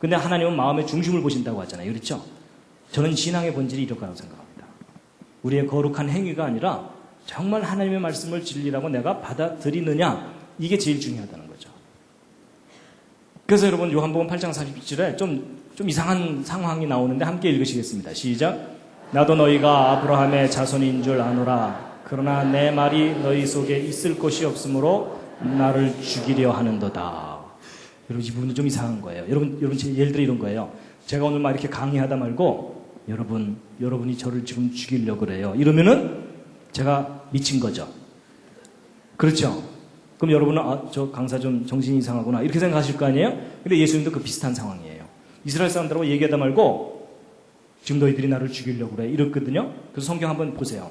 근데 하나님은 마음의 중심을 보신다고 하잖아요. 그렇죠? 저는 신앙의 본질이 이렇다고 생각합니다. 우리의 거룩한 행위가 아니라 정말 하나님의 말씀을 진리라고 내가 받아들이느냐 이게 제일 중요하다는 거죠. 그래서 여러분 요한복음 8장 47절에 좀 이상한 상황이 나오는데 함께 읽으시겠습니다. 시작. 나도 너희가 아브라함의 자손인 줄 아노라. 그러나 내 말이 너희 속에 있을 곳이 없으므로 나를 죽이려 하는도다. 여러분 이 부분도 좀 이상한 거예요. 여러분 예를 들어 이런 거예요. 제가 오늘 막 이렇게 강의하다 말고 여러분이 저를 지금 죽이려고 그래요. 이러면은 제가 미친 거죠. 그렇죠? 그럼 여러분은 저 강사 좀 정신이 이상하구나 이렇게 생각하실 거 아니에요? 근데 예수님도 그 비슷한 상황이에요. 이스라엘 사람들하고 얘기하다 말고 지금 너희들이 나를 죽이려고 그래 이랬거든요. 그래서 성경 한번 보세요.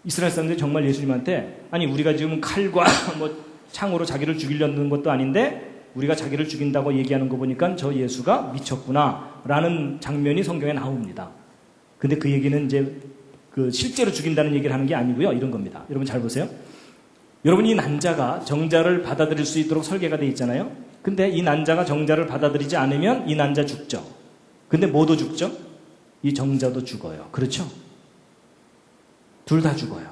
이스라엘 사람들이 정말 예수님한테 아니 우리가 지금 칼과 뭐 창으로 자기를 죽이려는 것도 아닌데 우리가 자기를 죽인다고 얘기하는 거 보니까 저 예수가 미쳤구나 라는 장면이 성경에 나옵니다. 근데 그 얘기는 이제 그 실제로 죽인다는 얘기를 하는 게 아니고요. 이런 겁니다. 여러분 잘 보세요. 여러분 이 난자가 정자를 받아들일 수 있도록 설계가 되어 있잖아요. 근데 이 난자가 정자를 받아들이지 않으면 이 난자 죽죠. 근데 뭐도 죽죠? 이 정자도 죽어요. 그렇죠? 둘 다 죽어요.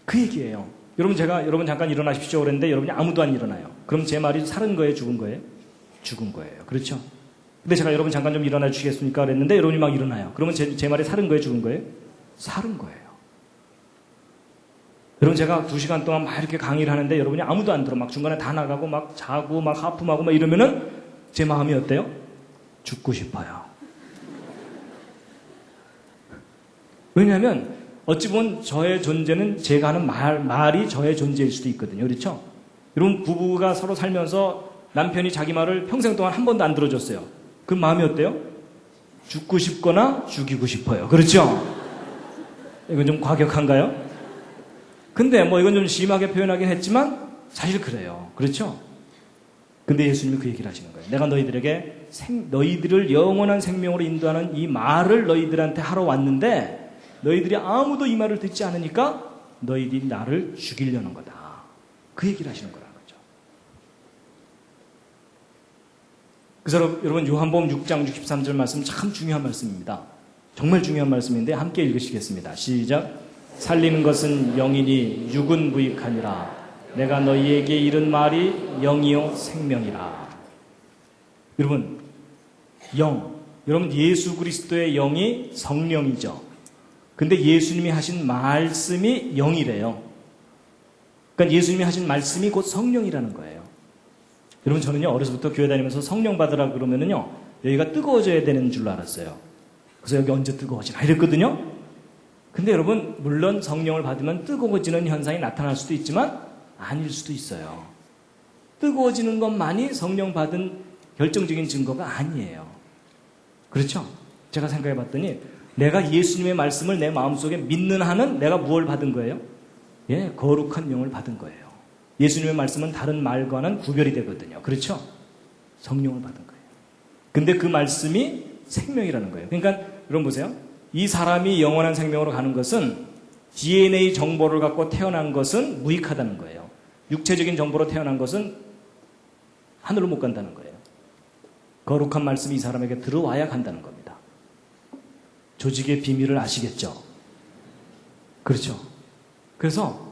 그 얘기예요. 여러분 잠깐 일어나십시오 그랬는데 여러분이 아무도 안 일어나요. 그럼 제 말이 살은 거예요? 죽은 거예요? 죽은 거예요. 그렇죠? 근데 제가 여러분 잠깐 좀 일어나 주시겠습니까? 그랬는데 여러분이 막 일어나요. 그러면 제 말이 살은 거예요? 죽은 거예요? 살은 거예요. 여러분 제가 2시간 동안 막 이렇게 강의를 하는데 여러분이 아무도 안 들어. 막 중간에 다 나가고 막 자고 막 하품하고 막 이러면은 제 마음이 어때요? 죽고 싶어요. 왜냐하면 어찌 보면 저의 존재는 제가 하는 말이 저의 존재일 수도 있거든요. 그렇죠? 여러분 부부가 서로 살면서 남편이 자기 말을 평생 동안 한 번도 안 들어줬어요. 그 마음이 어때요? 죽고 싶거나 죽이고 싶어요. 그렇죠? 이건 좀 과격한가요? 근데 뭐 이건 좀 심하게 표현하긴 했지만 사실 그래요. 그렇죠? 근데 예수님이 그 얘기를 하시는 거예요. 내가 너희들에게 너희들을 영원한 생명으로 인도하는 이 말을 너희들한테 하러 왔는데 너희들이 아무도 이 말을 듣지 않으니까 너희들이 나를 죽이려는 거다. 그 얘기를 하시는 거라는 거죠. 그래서 여러분 요한복음 6장 63절 말씀 참 중요한 말씀입니다. 정말 중요한 말씀인데 함께 읽으시겠습니다. 시작. 살리는 것은 영이니 육은 무익하니라. 내가 너희에게 이른 말이 영이요 생명이라. 여러분 여러분 예수 그리스도의 영이 성령이죠. 근데 예수님이 하신 말씀이 영이래요. 그러니까 예수님이 하신 말씀이 곧 성령이라는 거예요. 여러분 저는요 어려서부터 교회 다니면서 성령 받으라 그러면은요 여기가 뜨거워져야 되는 줄로 알았어요. 그래서 여기 언제 뜨거워지나 이랬거든요. 근데 여러분 물론 성령을 받으면 뜨거워지는 현상이 나타날 수도 있지만 아닐 수도 있어요. 뜨거워지는 것만이 성령 받은 결정적인 증거가 아니에요. 그렇죠? 제가 생각해 봤더니 내가 예수님의 말씀을 내 마음속에 믿는 한은 내가 무엇을 받은 거예요? 예, 거룩한 영을 받은 거예요. 예수님의 말씀은 다른 말과는 구별이 되거든요. 그렇죠? 성령을 받은 거예요. 근데 그 말씀이 생명이라는 거예요. 그러니까 여러분 보세요. 이 사람이 영원한 생명으로 가는 것은 DNA 정보를 갖고 태어난 것은 무익하다는 거예요. 육체적인 정보로 태어난 것은 하늘로 못 간다는 거예요. 거룩한 말씀이 이 사람에게 들어와야 간다는 겁니다. 조직의 비밀을 아시겠죠? 그렇죠? 그래서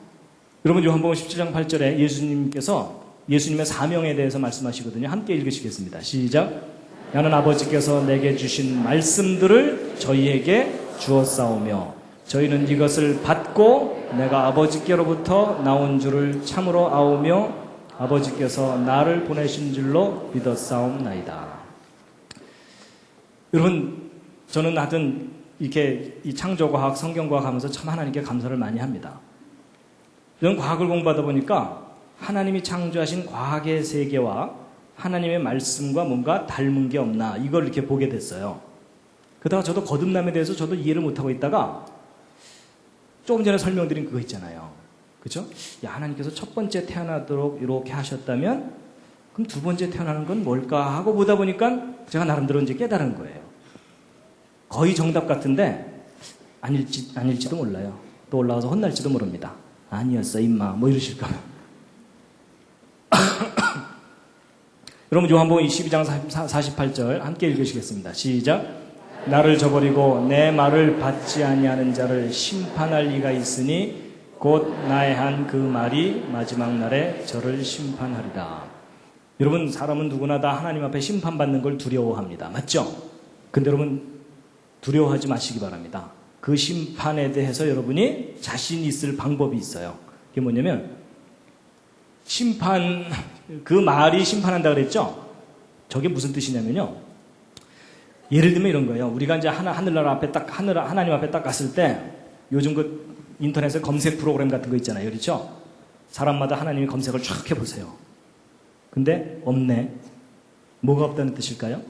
여러분 요한복음 17장 8절에 예수님께서 예수님의 사명에 대해서 말씀하시거든요. 함께 읽으시겠습니다. 시작. 나는 아버지께서 내게 주신 말씀들을 저희에게 주었사오며 저희는 이것을 받고 내가 아버지께로부터 나온 줄을 참으로 아오며 아버지께서 나를 보내신 줄로 믿었사옵나이다. 여러분, 저는 하여튼 이렇게 이 창조과학, 성경과학 하면서 참 하나님께 감사를 많이 합니다. 이런 과학을 공부하다 보니까 하나님이 창조하신 과학의 세계와 하나님의 말씀과 뭔가 닮은 게 없나 이걸 이렇게 보게 됐어요. 그러다가 저도 거듭남에 대해서 저도 이해를 못하고 있다가 조금 전에 설명드린 그거 있잖아요. 그죠? 야, 하나님께서 첫 번째 태어나도록 이렇게 하셨다면 그럼 두 번째 태어나는 건 뭘까 하고 보다 보니까 제가 나름대로 이제 깨달은 거예요. 거의 정답 같은데 아닐지도 몰라요. 또 올라가서 혼날지도 모릅니다. 아니었어 임마 뭐 이러실까. 여러분 요한복음 22장 48절 함께 읽으시겠습니다. 시작. 나를 저버리고 내 말을 받지 아니하는 자를 심판할 이가 있으니 곧 나의 한 그 말이 마지막 날에 저를 심판하리라. 여러분 사람은 누구나 다 하나님 앞에 심판받는 걸 두려워합니다. 맞죠? 근데 여러분 두려워하지 마시기 바랍니다. 그 심판에 대해서 여러분이 자신 있을 방법이 있어요. 그게 뭐냐면 심판, 그 말이 심판한다 그랬죠? 저게 무슨 뜻이냐면요. 예를 들면 이런 거예요. 우리가 이제 하늘나라 앞에 하나님 앞에 딱 갔을 때 요즘 그 인터넷에 검색 프로그램 같은 거 있잖아요. 그렇죠? 사람마다 하나님이 검색을 쫙 해보세요. 근데 없네. 뭐가 없다는 뜻일까요?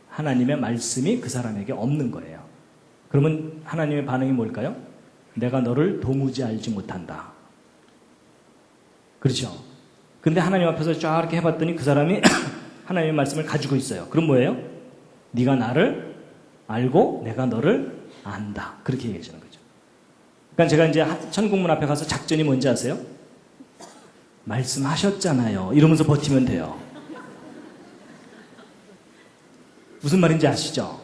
하나님의 말씀이 그 사람에게 없는 거예요. 그러면 하나님의 반응이 뭘까요? 내가 너를 도무지 알지 못한다. 그렇죠? 근데 하나님 앞에서 쫙 이렇게 해봤더니 그 사람이 하나님의 말씀을 가지고 있어요. 그럼 뭐예요? 네가 나를 알고 내가 너를 안다. 그렇게 얘기해 주는 거죠. 그러니까 제가 이제 천국문 앞에 가서 작전이 뭔지 아세요? 말씀하셨잖아요. 이러면서 버티면 돼요. 무슨 말인지 아시죠?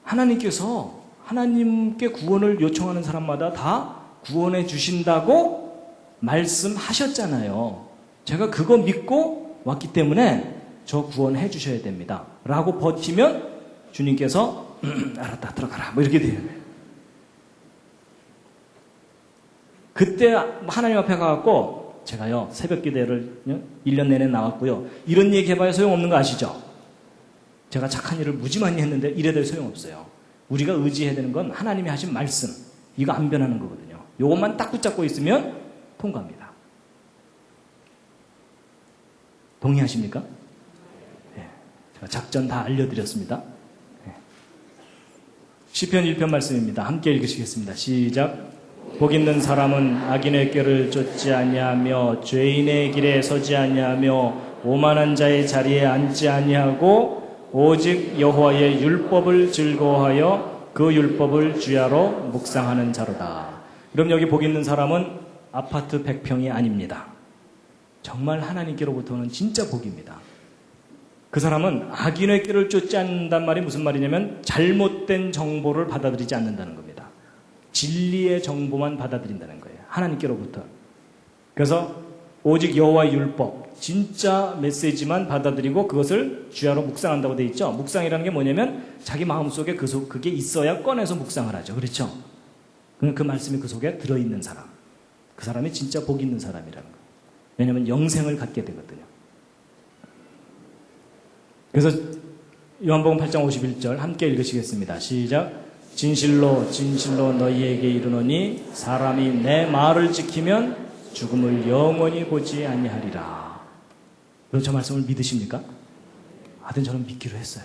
하나님께서 하나님께 구원을 요청하는 사람마다 다 구원해 주신다고 말씀하셨잖아요. 제가 그거 믿고 왔기 때문에 저 구원해 주셔야 됩니다. 라고 버티면 주님께서 알았다 들어가라 뭐 이렇게 돼요. 그때 하나님 앞에 가갖고 제가요 새벽 기도를 1년 내내 나왔고요. 이런 얘기 해봐야 소용없는 거 아시죠? 제가 착한 일을 무지 많이 했는데 이래도 소용없어요. 우리가 의지해야 되는 건 하나님이 하신 말씀. 이거 안 변하는 거거든요. 이것만 딱 붙잡고 있으면 통과합니다. 동의하십니까? 네. 제가 작전 다 알려드렸습니다. 네. 시편 1편 말씀입니다. 함께 읽으시겠습니다. 시작. 복 있는 사람은 악인의 꾀를 쫓지 아니하며 죄인의 길에 서지 아니하며 오만한 자의 자리에 앉지 아니하고 오직 여호와의 율법을 즐거워하여 그 율법을 주야로 묵상하는 자로다. 그럼 여기 복 있는 사람은 아파트 100평이 아닙니다. 정말 하나님께로부터는 진짜 복입니다. 그 사람은 악인의 길을 쫓지 않는단 말이 무슨 말이냐면 잘못된 정보를 받아들이지 않는다는 겁니다. 진리의 정보만 받아들인다는 거예요. 하나님께로부터. 그래서 오직 여호와의 율법, 진짜 메시지만 받아들이고 그것을 주야로 묵상한다고 돼 있죠. 묵상이라는 게 뭐냐면 자기 마음속에 그게 있어야 꺼내서 묵상을 하죠. 그렇죠? 그 말씀이 그 속에 들어있는 사람. 그 사람이 진짜 복 있는 사람이라는 거예요. 왜냐하면 영생을 갖게 되거든요. 그래서 요한복음 8장 51절 함께 읽으시겠습니다. 시작. 진실로 진실로 너희에게 이르노니 사람이 내 말을 지키면 죽음을 영원히 보지 아니하리라. 여러분 저 말씀을 믿으십니까? 하여튼 저는 믿기로 했어요.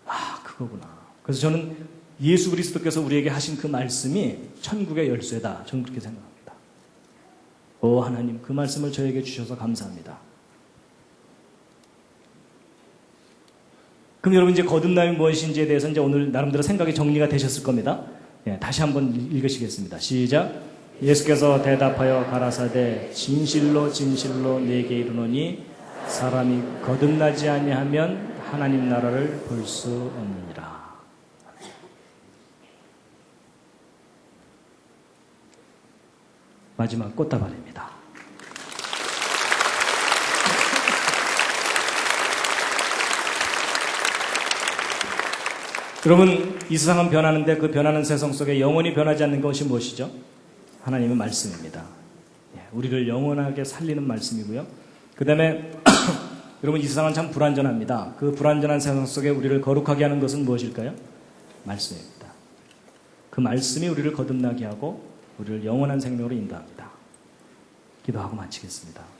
아 그거구나. 그래서 저는 예수 그리스도께서 우리에게 하신 그 말씀이 천국의 열쇠다. 저는 그렇게 생각합니다. 오 하나님 그 말씀을 저에게 주셔서 감사합니다. 그럼 여러분 이제 거듭남이 무엇인지에 대해서 이제 오늘 나름대로 생각이 정리가 되셨을 겁니다. 예, 다시 한번 읽으시겠습니다. 시작. 예수께서 대답하여 가라사대 진실로 진실로 네게 이르노니 사람이 거듭나지 아니하면 하나님 나라를 볼 수 없느니라. 마지막 꽃다발입니다. 여러분, 이 세상은 변하는데 그 변하는 세상 속에 영원히 변하지 않는 것이 무엇이죠? 하나님의 말씀입니다. 우리를 영원하게 살리는 말씀이고요. 그 다음에 여러분, 이 세상은 참 불완전합니다. 그 불완전한 세상 속에 우리를 거룩하게 하는 것은 무엇일까요? 말씀입니다. 그 말씀이 우리를 거듭나게 하고 우리를 영원한 생명으로 인도합니다. 기도하고 마치겠습니다.